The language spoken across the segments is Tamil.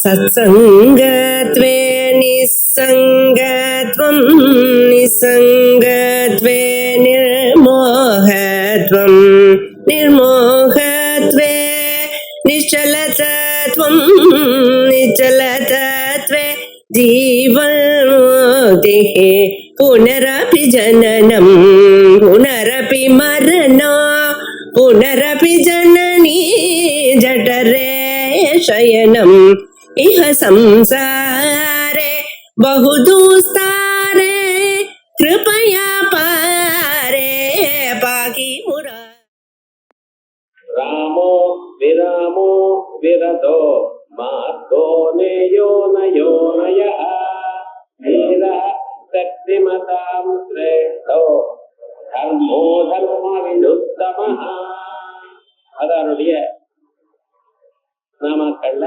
सत्सङ्गत्वे निस्सङ्गत्वं निस्सङ्गत्वे निर्मोहत्वं निर्मोहत्वे निश्चलतत्वं निश्चलतत्वे जीवन्मुक्तिः पुनरपि जननं पुनरपि मरणं पुनरपि जननी जठरे शयनम् इह संसारे बहुदुस्तारे कृपया पारे पाहि मुरा। रामो विरामो विरतो मार्गो नेयो नयो नयः धीरः शक्तिमतां श्रेष्ठो धर्मो धर्मविदुत्तमः. அதனுடைய நாமாக்கள்ல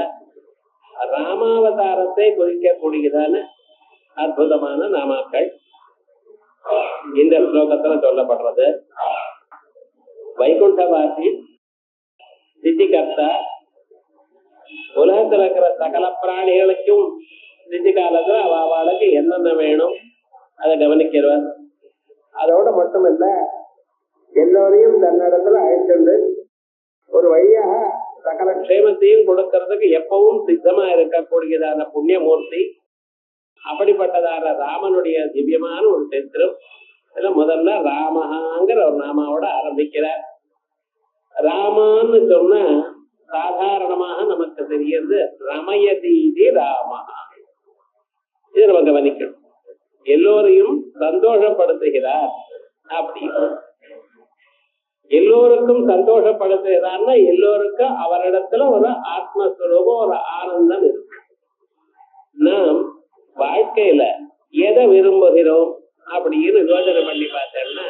ராமாவதாரத்தை குறிக்கக்கூடியதான அற்புதமான நாமாக்கள் இந்த ஸ்லோகத்துல சொல்லப்படுறது. வைகுண்டவாசி சித்திகர்த்தா உலகத்துல இருக்கிற சகல பிராணிகளுக்கும் சித்தி காலத்துல அவளுக்கு என்னென்ன வேணும் அதை கவனிக்கிறவர். அதோட மட்டுமல்ல, எல்லோரையும் தன்னிடத்துல அழைத்துண்டு ஒரு வழியாக சகல க்ஷேமத்தையும் கொடுக்கறதுக்கு எப்பவும் சித்தமா இருக்கக்கூடியதான புண்ணியமூர்த்தி. அப்படிப்பட்டதான ராமனுடைய திவ்யமான ஒரு சித்திரம். இதுல முதல்ல ராமஹாங்கிற ஒரு நாமாவோட ஆரம்பிக்கிறார். ராமான்னு சொன்னா சாதாரணமாக நமக்கு தெரியுது ரமயதீதி ராமஹா. இது நம்ம கவனிக்கணும். எல்லோரையும் சந்தோஷப்படுத்துகிறார். அப்படி எல்லோருக்கும் சந்தோஷப்படுத்துகிறார்னா எல்லோருக்கும் அவரிடத்துல ஒரு ஆத்மஸ்வரூபம், ஒரு ஆனந்தம் இருக்கு. நாம் வாழ்க்கையில எதை விரும்புகிறோம் அப்படின்னு யோசனை பண்ணி பார்த்தோம்னா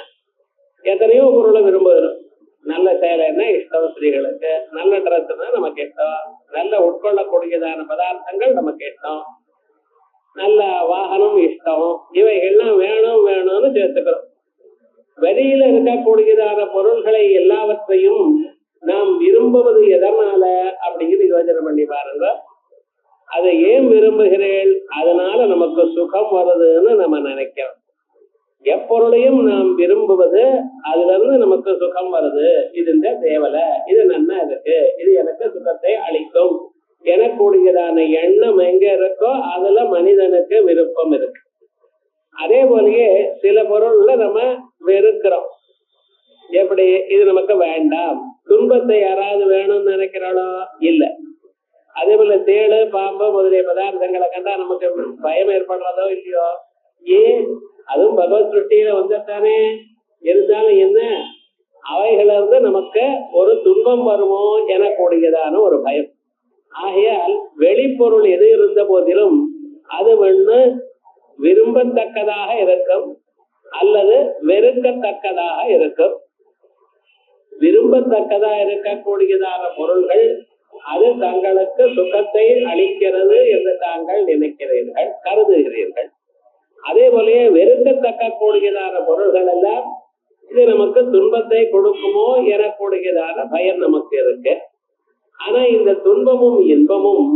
எத்தனையோ பொருளை விரும்புகிறோம். நல்ல சேலைன்னா இஷ்டம் ஸ்திரீகளுக்கு, நல்ல ட்ரெஸ்னா நமக்கு இஷ்டம், நல்ல உட்கொள்ளக்கூடியதான பதார்த்தங்கள் நமக்கு இஷ்டம், நல்ல வாகனம் இஷ்டம், இவைகள்லாம் வேணும் வேணும்னு சேர்த்துக்கிறோம். வெளியில இருக்கக்கூடியதான பொருள்களை எல்லாவற்றையும் நாம் விரும்புவது எதனால அப்படின்னு யோசனை பண்ணி பாருங்க. அதை ஏன் விரும்புகிறேன்? அதனால நமக்கு சுகம் வருதுன்னு நம்ம நினைக்கிறோம். எப்பொருளையும் நாம் விரும்புவது அதுல இருந்து நமக்கு சுகம் வருது. இது இந்த தேவலை, இது நன்னா இருக்கு, இது எனக்கு சுகத்தை அளிக்கும் எனக்கூடியதான எண்ணம் எங்க இருக்கோ அதுல மனிதனுக்கு விருப்பம் இருக்கு. அதே போலயே சில பொருள்ல நம்ம வெறுக்கிறோம். எப்படி? இது நமக்கு வேண்டாம். துன்பத்தை யாராவது வேணும்னு நினைக்கிறாளோ? இல்ல. அதே போல தேளு பாம்பு முதலிய பதார்த்தங்களை கண்டா நமக்கு பயம் ஏற்படுறதோ இல்லையோ? ஏன்? அதுவும் பகவத் சிருஷ்டியில வந்துட்டானே. இருந்தாலும் என்ன, அவைகள இருந்து நமக்கு ஒரு துன்பம் வருமோ எனக்கூடியதான ஒரு பயம். ஆகையால் வெளிப்பொருள் எது இருந்த போதிலும் அது ஒண்ணு விரும்பத்தக்கதாக இருக்கும் அல்லது வெறுக்கத்தக்கதாக இருக்கும். விரும்பத்தக்கதா இருக்கக்கூடியதான பொருள்கள் அது தங்களுக்கு சுகத்தை அளிக்கிறது என்று தாங்கள் நினைக்கிறீர்கள், கருதுகிறீர்கள். அதே போலயே வெறுக்கத்தக்க கூடியதான பொருள்கள் எல்லாம் இது நமக்கு துன்பத்தை கொடுக்குமோ எனக்கூடியதான பயம் நமக்கு இருக்கு. ஆனா இந்த துன்பமும் இன்பமும்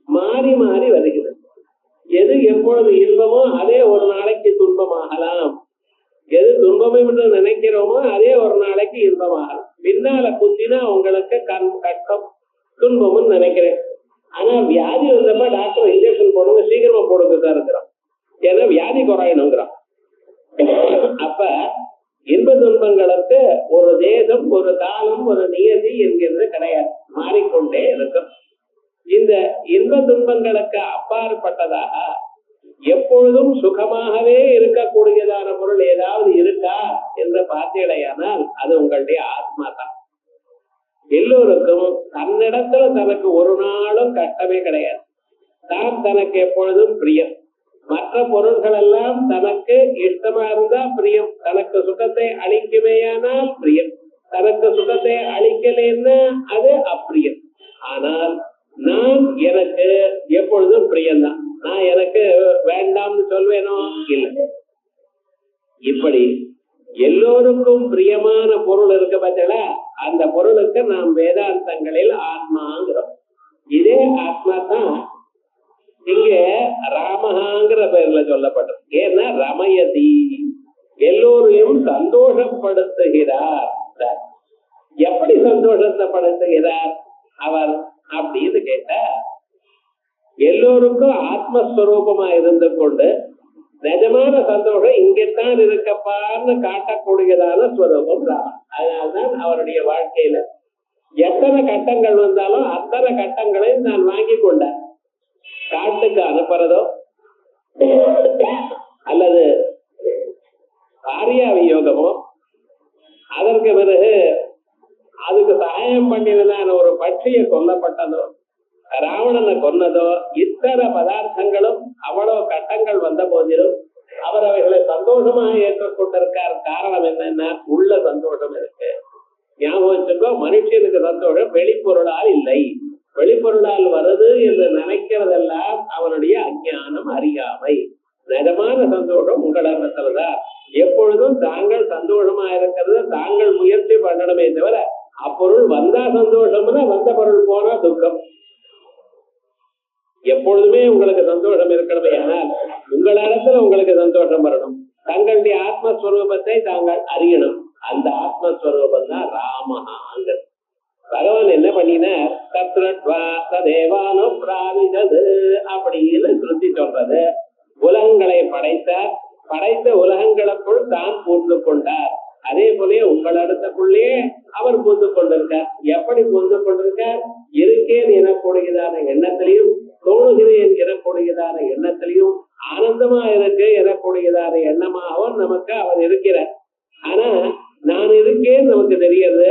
மாறி மாறி வருகிறது. எது எப்பொழுது இன்பமோ அதே ஒரு நாளைக்கு துன்பமாகலாம். எது துன்பம் என்று நினைக்கிறோமோ அதே ஒரு நாளைக்கு இன்பமாகலாம். பின்னால குத்தினா உங்களுக்கு கஷ்டம் துன்பம்னு நினைக்கிறேன். ஆனா வியாதி வந்தப்ப டாக்டர் இன்ஜெக்ஷன் போடுங்க, சீக்கிரமா போடுங்க தான் இருக்கிறோம். ஏன்னா வியாதி குறையணுங்கிறான். அப்ப இன்ப துன்பங்களுக்கு ஒரு தேசம், ஒரு காலம், ஒரு நியதி என்கிறது கிடையாது. மாறிக்கொண்டே இருக்கும். இந்த இன்ப துன்பங்களுக்கு அப்பாற்பட்டதாக எப்பொழுதும் சுகமாகவே இருக்கக்கூடியதான பொருள் ஏதாவது இருக்கா என்று பார்த்தீடையானால் அது உங்களுடைய ஆத்மா தான். எல்லோருக்கும் தன்னிடத்துல தனக்கு ஒரு நாளும் கஷ்டமே கிடையாது. தான் தனக்கு எப்பொழுதும் பிரியம். மற்ற பொருள்கள் எல்லாம் தனக்கு இஷ்டமா இருந்தா பிரியம், தனக்கு சுகத்தை அளிக்குமேயானால் பிரியம், தனக்கு சுகத்தை அளிக்கலைன்னா அது அப்பிரியம். ஆனால் நான் எனக்கு எப்பொழுதும் பிரியம்தான். நான் எனக்கு வேண்டாம்னு சொல்வேனோ? இல்லை. இப்படி எல்லோருக்கும் பிரியமான பொருள் இருக்க பார்த்தா அந்த பொருளுக்கு நாம் வேதாந்தங்களில் ஆத்மாங்கிறோம். இதே ஆத்மா தான் இங்க ராமஹாங்கிற பெயர்ல சொல்லப்பட்டது. ஏன்னா ரமயதி, எல்லோரையும் சந்தோஷப்படுத்துகிறார். எப்படி சந்தோஷத்தைப்படுத்துகிறார் அவர் அப்படின்னு கேட்டா, எல்லோருக்கும் ஆத்மஸ்வரூபமா இருந்து கொண்டு நிஜமான சந்தோஷம் இங்கத்தான் இருக்கப்பான்னு காட்டக்கூடியதான ஸ்வரூபம் ராமன். அதனால்தான் அவருடைய வாழ்க்கையில எத்தனை கட்டங்கள் வந்தாலும் அத்தனை கட்டங்களையும் நான் வாங்கி கொண்டேன். காட்டுக்கு அனுப்புறதோ அல்லது ஆரியா வியோகமோ, அதற்கு பிறகு அதுக்கு சகாயம் பண்ணினதான ஒரு பட்சியை கொல்லப்பட்டதோ, ராவணனை கொன்னதோ, இத்தனை பதார்த்தங்களும் அவ்வளவு கட்டங்கள் வந்த போதிலும் அவர் அவைகளை சந்தோஷமாக ஏற்றுக்கொண்டிருக்கார். காரணம் என்னன்னா உள்ள சந்தோஷம் இருக்கு. ஞாபகம் வச்சுக்கோ, மனுஷனுக்கு சந்தோஷம் வெளிப்பொருளால் இல்லை. வெளிப்பொருளால் வருது என்று நினைக்கிறதெல்லாம் அவனுடைய அஞ்ஞானம், அறியாமை. நிஜமான சந்தோஷம் உங்களிடத்துலதான். எப்பொழுதும் தாங்கள் சந்தோஷமா இருக்கிறது தாங்கள் முயற்சி பண்ணணுமே தவிர அப்பொருள் வந்தா சந்தோஷம்னா வந்த பொருள் போனா துக்கம். எப்பொழுதுமே உங்களுக்கு சந்தோஷம் இருக்கணுமே, ஆனால் உங்களிடத்துல உங்களுக்கு சந்தோஷம் வரணும். தங்களுடைய ஆத்மஸ்வரூபத்தை தாங்கள் அறியணும். அந்த ஆத்மஸ்வரூபம் தான் ராமஹாங்கிறது. பகவான் என்ன பண்ணினார், தத்ரட்வா ததேவானோ பிராவிதது அப்படின்னு சுருத்தி சொல்றது. உலகங்களை படைத்தார், படைத்த உலகங்களுக்குள் தான் பூந்து கொண்டார். அதே போல உங்களிடத்துக்குள்ளே அவர் பூந்து கொண்டிருக்கார். எப்படி பூந்து கொண்டிருக்கார்? இருக்கேன் எனக்கூடியதான எண்ணத்திலையும், தோணுகிறேன் எனக்கூடியதான எண்ணத்திலையும், ஆனந்தமா இருக்கு எனக்கூடியதான எண்ணமாகவும் நமக்கு அவர் இருக்கிறார். ஆனா நான் இருக்கேன் நமக்கு தெரியாது,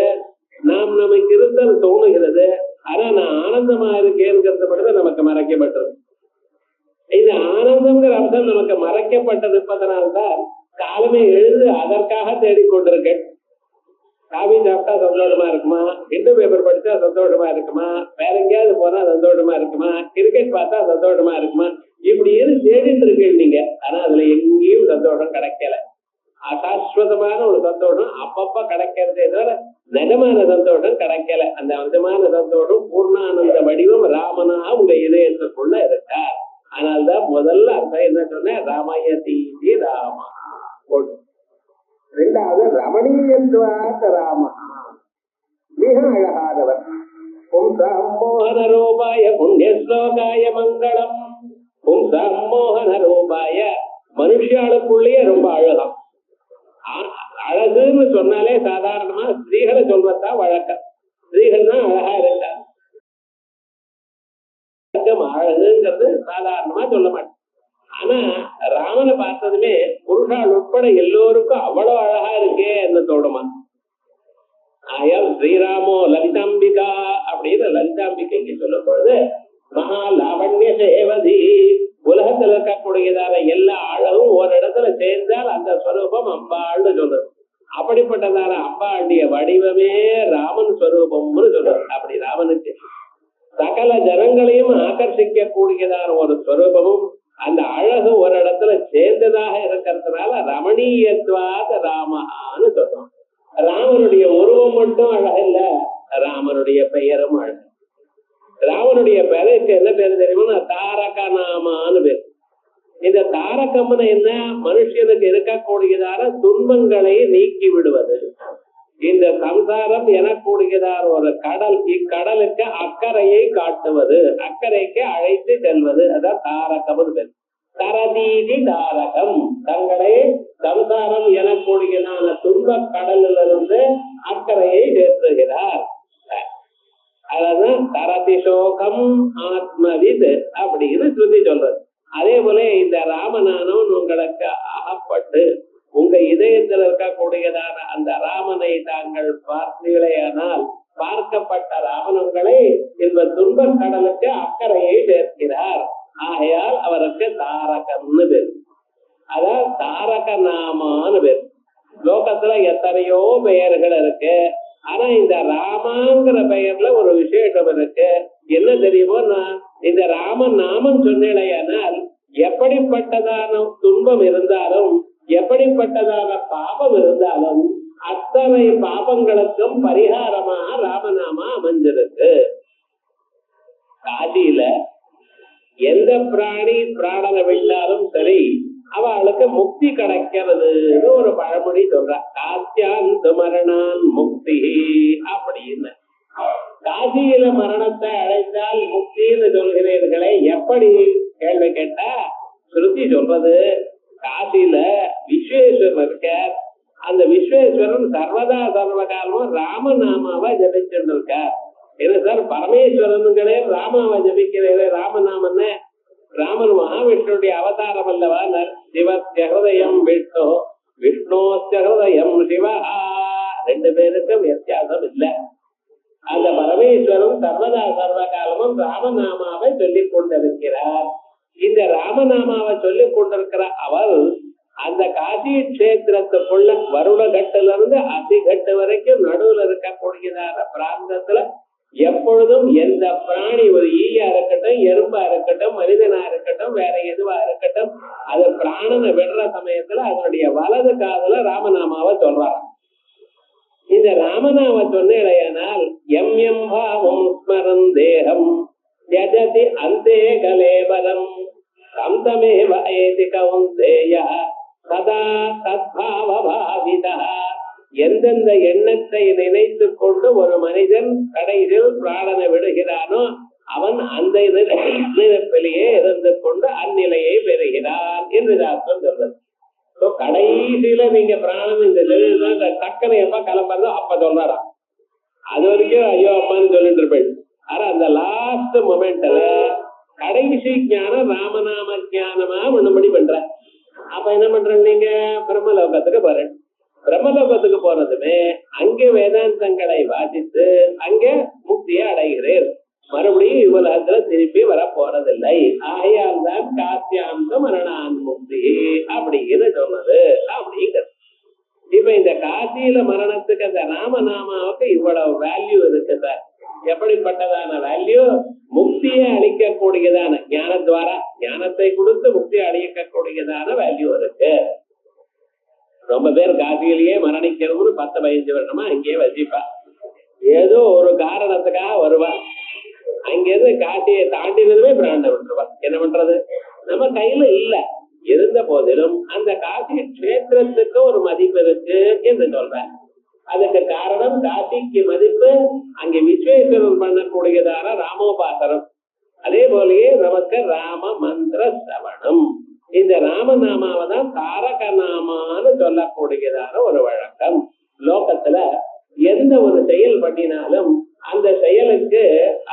நமக்கு இருந்தது தோணுகிறது. ஆனா நான் ஆனந்தமா இருக்கேங்கிறது மட்டும் நமக்கு மறைக்கப்பட்டது. இந்த ஆனந்தம்ங்கிற அம்சம் நமக்கு மறைக்கப்பட்டிருப்பதனால்தான் காலமே எழுந்து அதற்காக தேடிக்கொண்டிருக்கேன். காபி சாப்பிட்டா சந்தோஷமா இருக்குமா, ஹிந்து பேப்பர் படிச்சா சந்தோஷமா இருக்குமா, வேற எங்கேயாவது போனா சந்தோஷமா இருக்குமா, கிரிக்கெட் பார்த்தா சந்தோஷமா இருக்குமா, இப்படி தேடிட்டு இருக்கேன் நீங்க. ஆனா அதுல எங்கேயும் சந்தோஷம் கிடைக்கல. அசாஸ்வதமான ஒரு சந்தோஷம் அப்பப்ப கிடைக்கிறதே தவிர நிஜமான சந்தோஷம் கிடைக்கல. அந்த நிஜமான சந்தோஷம் பூர்ணானந்த வடிவம் ராமனா உங்க இதயத்துக்குள்ள இருக்கார். ஆனால்தான் முதல்ல அர்த்தம் என்ன சொன்ன, ராமயதி ராமா. ரெண்டாவது ரமணீயத்வாத் ராம, மிக அழகானவர். பும்சம்மோகன ரூபாய புண்ணிய ஸ்லோகாய மங்களம். பும்சம்மோகன ரூபாய, மனுஷாளுக்குள்ளேயே ரொம்ப அழகாம். அழகுன்னு சொன்னாலே சாதாரணமா ஸ்திரீகளை சொல்வதுதான் வழக்கம். ஸ்திரீகள் தான் அழகா இருக்காங்க. அழகுங்கிறது சாதாரணமா சொல்ல மாட்டேன். ஆனா ராமனை பார்த்ததுமே புருஷால் உட்பட எல்லோருக்கும் அவ்வளவு அழகா இருக்கே என்ன தோணுமா. ஆயால் ஸ்ரீராமோ லலிதாம்பிகா அப்படின்னு லலிதாம்பிகைக்கு சொல்லும் பொழுது மகா லாவண்ய சேவதி, உலகத்துல இருக்கக்கூடியதான எல்லா அழகும் ஒரு இடத்துல சேர்ந்தால் அந்த ஸ்வரூபம் அம்பாள்னு சொல்றது. அப்படிப்பட்டதான அம்பாளுடைய வடிவமே ராமன் ஸ்வரூபம்னு சொல்றது. அப்படி ராமனுக்கு சகல ஜனங்களையும் ஆகர்ஷிக்க கூடியதான ஒரு ஸ்வரூபமும் அந்த அழகு ஒரு இடத்துல சேர்ந்ததாக இருக்கிறதுனால ரமணீயத்வாத ராமஹான்னு சொல்றோம். ராமனுடைய உருவம் மட்டும் அழகில்ல, ராமனுடைய பெயரும் அழகு. ராமனுடைய பெயருக்கு என்ன பேரு தெரியுமா, தாரக நாமான்னு பேர். இந்த தாரகம்னு என்ன, மனுஷனுக்கு இருக்கக்கூடியதான துன்பங்களை நீக்கி விடுவது. இந்த சம்சாரம் எனக்கூடியதான ஒரு கடல், இக்கடலுக்கு அக்கறையை காட்டுவது, அக்கறைக்கு அழைத்து செல்வது, அதான் தாரகம் பேர். தரதீதி தாரகம், தங்களை சம்சாரம் எனக்கூடியதான துன்ப கடலிலிருந்து அக்கறையை சேர்த்துகிறார். அதான் தரதி சோகம் ஆத்மவித் அப்படின்னு சொல்லி சொல்றது. அதே போல இந்த ராமனானவன் உங்களுக்கு அகப்பட்டு உங்க இதயத்தில் இருக்கக்கூடியதான அந்த ராமனை தாங்கள் பார்த்தீர்களேயானால், பார்க்கப்பட்ட ராமன் உங்களை இந்த துன்ப கடலுக்கு அக்கறையை சேர்க்கிறார். ஆகையால் அவருக்கு தாரகம்னு பேர். அதான் தாரக நாமான்னு பேர். லோகத்துல எத்தனையோ பெயர்கள் இருக்கு. ஆனா இந்த ராமாங்கிற பெயர்ல ஒரு விசேஷம் இருக்கு. என்ன தெரியுமோ, இந்த ராமன் நாமம் சொன்னேனால் எப்படிப்பட்டதான துன்பம் இருந்தாலும், எப்படிப்பட்டதான பாபம் இருந்தாலும் அத்தனை பாபங்களுக்கும் பரிகாரமாக ராமநாமா அமைஞ்சிருக்கு. காசியில எந்த பிராணி பிராணனை விட்டாலும் சரி அவளுக்கு முக்தி கிடைக்கிறதுன்னு ஒரு பழமொழி சொல்ற. காசியாந்து மரணான் முக்தி அப்படின்னு. காசியில மரணத்தை அடைந்தால் முக்தின்னு சொல்கிறீர்களே, எப்படி கேள்வி கேட்டா ஸ்ருதி சொல்றது, காசியில விஸ்வேஸ்வரன் இருக்கார். அந்த விஸ்வேஸ்வரன் சர்வதா சர்வகாலமும் ராமநாமாவா ஜபிச்சுட்டு இருக்கார். என்ன சார் பரமேஸ்வரனுங்களே ராமாவை ஜபிக்கிறீங்களே, ராமநாமன்னு? ராமன் மகாவிஷ்ணுடைய அவதாரம் அல்லவா? சிவஸ்ய ஹிருதயம் விஷ்ணு, விஷ்ணோஸ்ய ஹிருதயம் சிவா. ரெண்டு பேருக்கும் வித்தியாசம் இல்லை. அந்த பரமேஸ்வரன் சர்வதா சர்வகாலமும் ராமநாமாவை சொல்லிக் கொண்டிருக்கிறார். இந்த ராமநாமாவை சொல்லிக் கொண்டிருக்கிற அவர் அந்த காசி கஷேத்திரத்துக்குள்ள வருணகட்டுல இருந்து அதிகட்டு வரைக்கும் நடுவுல இருக்கக்கூடியதான பிராந்தத்துல எப்பொழுதும் எந்த பிராணி, ஒரு ஈயா இருக்கட்டும், எறும்பா இருக்கட்டும், மனிதனா இருக்கட்டும், வேற எதுவா இருக்கட்டும், அது பிராணனை விடுற சமயத்துல அதனுடைய வலது காதுல ராமநாமாவை சொல்றாங்க. இந்த ராமநாம சொன்னேனால் எம் எம் பாவம் ஸ்மரன் தேகம் யஜதி அந்தே கலேவரம் சந்தமேவ ஏதி கௌந்தேய சதா தத்பாவ பாவிதா. எந்தெந்த எண்ணத்தை நினைத்து கொண்டு ஒரு மனிதன் கடைசியில் பிராணனை விடுகிறானோ அவன் அந்த நினைப்பிலேயே இருந்து கொண்டு அந்நிலையை பெறுகிறான் என்று சாஸ்திரம் சொல்றது. கடைசியில நீங்க பிராணம் இந்த டக்குனை எப்ப கிளம்புறதோ அப்ப சொல்றாரா, அது வரைக்கும் ஐயோ அப்பான்னு சொல்லிட்டு இருப்பேன். ஆனா அந்த லாஸ்ட் மொமெண்ட்ல கடைசி ஞானம் ராமநாம ஞானமா ஒண்ணுபடி பண்ற. அப்ப என்ன பண்ற, நீங்க பிரம்மலோகத்துக்கு போறேன். பிரம்மலோகத்துக்கு போறதுமே அங்கே வேதாந்தங்களை வாசித்து அங்கே முக்தியை அடைகிறேன். மறுபடியும் இவ்வளவுல திருப்பி வர போறதில்லை. ஆகையால் தான் காசியாந்த மரணான் முக்தி அப்படின்னு சொன்னது அப்படிங்கிறது. இப்ப இந்த காசியில மரணத்துக்கு அந்த ராமநாமாவுக்கு இவ்வளவு வேல்யூ இருக்கு சார். எப்படிப்பட்டதான வேல்யூ? முக்தியை அளிக்கக்கூடியதான ஞானத்வாரா, ஞானத்தை கொடுத்து முக்தியை அளிக்கக்கூடியதான வேல்யூ இருக்கு. ரொம்ப பேர் காசியிலேயே மரணிக்கிறவரு 10-15 வருஷமா அங்கேயே வசிப்பா. ஏதோ ஒரு காரணத்துக்காக வருவா. அங்கிருந்து காசியை தாண்டினதுமே பிராண்ட விட்டுருவா. என்ன பண்றது? நம்ம கையில இல்ல. இருந்த போதிலும் அந்த காசி கஷேத்திரத்துக்கு ஒரு மதிப்பு இருக்கு என்று சொல்றேன். அதுக்கு காரணம் காசிக்கு மதிப்பு அங்கே விஸ்வேஸ்வரன் பண்ணக்கூடியதான ராமோபாசனம். அதே போலயே நமக்கு ராம மந்திர சவணம். இந்த ராமநாமாவை தான் தாரக நாமான்னு சொல்லக்கூடியதான ஒரு வழக்கம். லோகத்துல எந்த ஒரு செயல் பண்ணினாலும் அந்த செயலுக்கு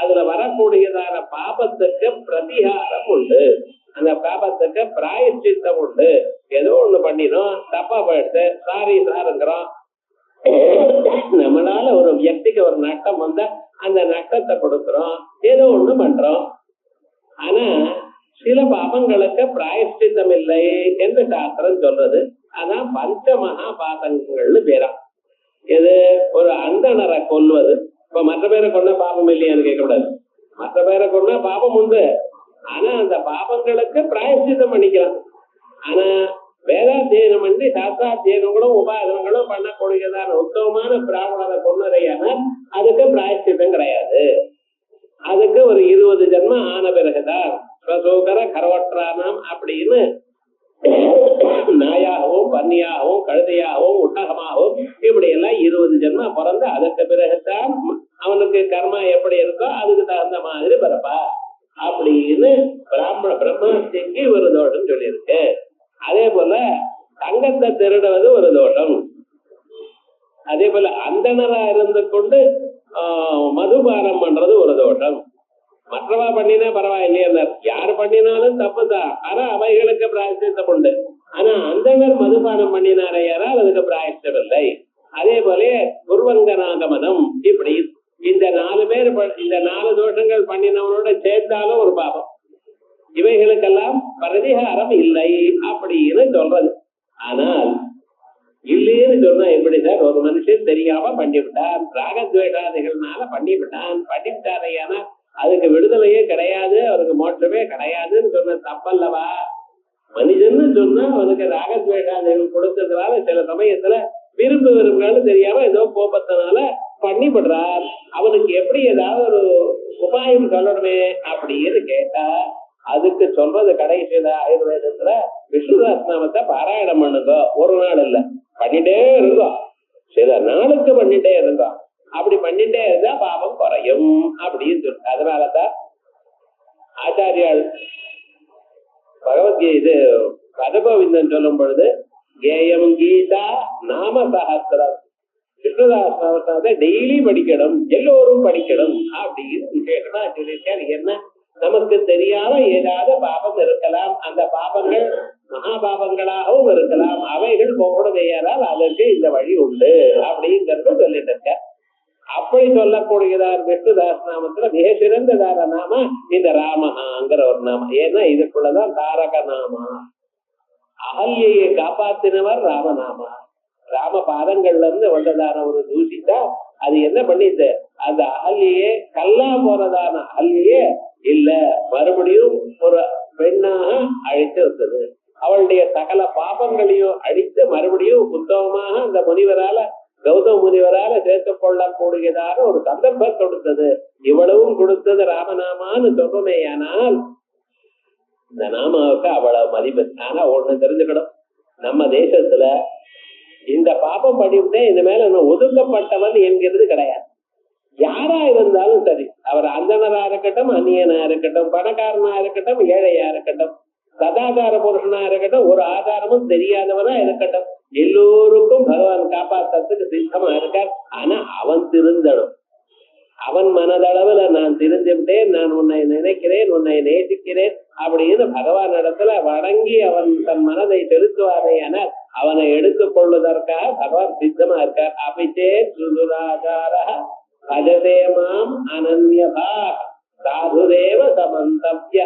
அதுல வரக்கூடியதான பாபத்துக்கு பிரதிகாரம் உண்டு, அந்த பாபத்துக்கு பிராயச்சித்தம் உண்டு. ஏதோ ஒண்ணு பண்ணினோம், தப்பா போயிடுச்சு, சாரி சாருங்கிறோம். நம்மளால ஒரு வியக்திக்கு ஒரு நட்டம் வந்தா அந்த நட்டத்தை கொடுக்கிறோம், ஏதோ ஒண்ணு பண்றோம். ஆனா சில பாபங்களுக்கு பிராயஷ்சித்தம் இல்லை என்று சாஸ்திரம் சொல்றது. அதான் பஞ்ச மகா பாதங்கள்னு பேரா. எது? ஒரு அந்தணரை கொல்வது. இப்ப மற்ற பேரை கொண்டா பாபம் இல்லையான்னு கேட்கக்கூடாது. மற்ற பேரை கொண்டா பாபம் உண்டு. ஆனா அந்த பாபங்களுக்கு பிராயஷ்சித்தம் பண்ணிக்கலாம். ஆனா வேதாத்தியனம் பண்ணி சாஸ்திராத்தியனங்களும் உபாசனங்களும் பண்ணக்கூடியதான உத்தமமான பிராமணரை கொன்னதையான அதுக்கு பிராயஷ்சித்தம் கிடையாது. அதுக்கு ஒரு 20 ஜென்மம் ஆன பிறகுதான் ஸ்வசோகர கரவற்றானாம் அப்படின்னு நாயாகவும் பன்னியாகவும் கழுதையாகவும் ஒட்டகமாகவும் இப்படி எல்லாம் 20 ஜென்மா பிறந்து அதுக்கு பிறகுதான் அவனுக்கு கர்மா எப்படி இருக்கோ அதுக்கு தகுந்த மாதிரி பிறப்பா அப்படின்னு பிரம்மஹத்திக்கு ஒரு தோஷம் சொல்லியிருக்கு. அதே போல தங்கத்தை திருடுவது ஒரு தோஷம். அதே போல அந்தணரா இருந்து கொண்டு மதுபானம் பண்றது ஒரு தோஷம். மற்றவா பண்ணினா பரவாயில்லையா, யாரு பண்ணினாலும் தப்புதான். ஆனா அவைகளுக்கு பிராயஷ்சித்தம் உண்டு. ஆனா அந்தணர் மதுபானம் பண்ணினாரே யாரால் அதுக்கு பிராயஷ்டம் இல்லை. அதே போல குர்வங்கனாகமனம். இப்படி இந்த 4 பேர் இந்த 4 தோஷங்கள் பண்ணினவனோட சேர்த்தாலும் ஒரு பாபம். இவைகளுக்கெல்லாம் பிரதிகாரம் இல்லை அப்படின்னு சொல்றது. ஆனால் இல்லைன்னு சொன்னா எப்படி சார்? ஒரு மனுஷன் தெரியாம பண்ணிவிட்டான், ராகத்வேஷாதிகள்னால பண்ணிவிட்டாரையானா அதுக்கு விடுதலையே கிடையாது, அவருக்கு மோட்சமே கிடையாதுன்னு சொன்ன தப்பல்லவா? மனிதன்னு சொன்னா அவனுக்கு ராகத்வேஷாதிகள் கொடுத்ததுனால சில சமயத்துல விரும்பு விரும்புனாலும் தெரியாம ஏதோ கோபத்தினால பண்ணிவிடுறார். அவனுக்கு எப்படி ஏதாவது ஒரு உபாயம் சொல்லணுமே அப்படின்னு கேட்டா அதுக்கு சொல்றது கடைசியில ஆயுர்வேதத்துல விஷ்ணு சஹஸ்ரநாமத்தை பாராயணம் பண்ணுங்க. ஒரு நாள் இல்ல, பண்ணிட்டே இருந்தோம், சில நாளுக்கு பண்ணிட்டே இருந்தோம். அப்படி பண்ணிட்டே இருந்தா பாவம் குறையும் அப்படின்னு சொல்லு. அதனாலதான் ஆச்சாரியால் பகவத்கீதை இது பதகோவிந்தன் சொல்லும் பொழுது கேயம் கீதா நாம சஹஸ்ரம், விஷ்ணு சஹஸ்ரநாமத்தை டெய்லி படிக்கணும், எல்லோரும் படிக்கணும் அப்படின்னு விசேஷமா சொல்லியிருக்காரு. என்ன, நமக்கு தெரியாம ஏதாவது பாபம் இருக்கலாம், அந்த பாபங்கள் மகாபாபங்களாகவும் இருக்கலாம், அவைகள் போடுதையானால் அதற்கு இந்த வழி உண்டு அப்படிங்கிறது சொல்லிட்டு இருக்க. அப்படி சொல்லக்கூடியதார் விஷ்ணு சஹஸ்ரநாமத்துல மிக சிறந்ததார நாம இந்த ராமஹாங்கிற ஒரு நாமம். ஏன்னா இதுக்குள்ளதான் தாரக நாமா, அகல்யை காப்பாத்தினவர் ராமநாமா. ராம பாதங்கள்ல இருந்து வந்ததான ஒரு தூசித்தா அது என்ன பண்ணிட்டு அந்த அகல்யே கல்லா போறதான அகல்யே இல்ல, மறுபடியும் ஒரு பெண்ணாக அழைத்து வந்தது. அவளுடைய சகல பாபங்களையும் அழித்து மறுபடியும் உத்தமமாக அந்த முனிவரால, கௌதம முனிவரால சேர்த்துக் கொள்ளக்கூடியதான ஒரு சந்தர்ப்பம் கொடுத்தது. இவ்வளவும் கொடுத்தது ராமநாமான்னு சொல்றமேயானால் இந்த நாமாவுக்கு அவ்வளவு மதிப்பு. ஆனா ஒண்ணு தெரிஞ்சுக்கணும், நம்ம தேசத்துல இந்த பாப்பம் படிவிட்டே இந்த மேல ஒதுக்கப்பட்டவன் என்கிறது கிடையாது. யாரா இருந்தாலும் சரி, அவர் அந்தனரா இருக்கட்டும், அந்நியனா இருக்கட்டும், பணக்காரனா இருக்கட்டும், ஏழையா இருக்கட்டும், சதாச்சார புருஷனா இருக்கட்டும், ஒரு ஆதாரமும் தெரியாதவனா இருக்கட்டும், எல்லோருக்கும் பகவான் காப்பாற்றுறதுக்கு சித்தமா இருக்கார். ஆனா அவன் திருந்தணும். அவன் மனதளவுல நான் திருந்திவிட்டேன், நான் உன்னை நினைக்கிறேன், உன்னை நேசிக்கிறேன் அப்படின்னு பகவான் இடத்துல வணங்கி அவன் தன் மனதை செலுத்துவாரே என அவனை எடுத்துக் கொள்வதற்காக பகவான் சித்தமா இருக்கார். அபிச்சே சுதுராச்சார அஜதேமாம் அனன்யபா சாதுரேவ சமந்தவ்ய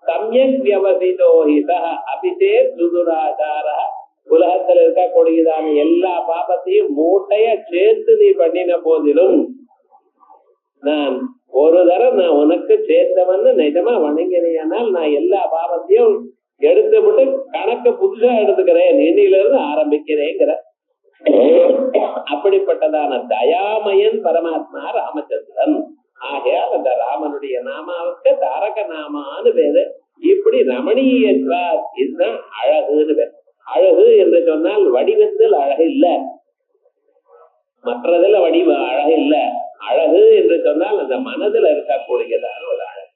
சம்யக் வியவசிதோஹிதா. அபிச்சே சுதுராச்சார, உலகத்தில் இருக்கக்கூடியதான எல்லா பாபத்தையும் மூட்டைய சேர்த்து நீ பண்ணின போதிலும் நான் ஒரு தரம் நான் உனக்கு சேர்த்தவன்னு நிஜமா வணங்கினால் நான் எல்லா பாவத்தையும் எடுத்து விட்டு கணக்கு புதுசா எடுத்துக்கிறேன், இன்னிலிருந்து ஆரம்பிக்கிறேங்கிற அப்படிப்பட்டதான தயாமயன் பரமாத்மா ராமச்சந்திரன். ஆகையால் அந்த ராமனுடைய நாமாவுக்கு தாரக நாமான்னு பேரு. இப்படி ரமணீயத்வார், இதுதான் அழகுன்னு பேர். அழகு என்று சொன்னால் வடிவத்தில் அழகு இல்ல, மற்றதுல வடிவ அழகு இல்ல. அழகு என்று சொன்னால் அந்த மனதுல இருக்கக்கூடியதான ஒரு அழகு,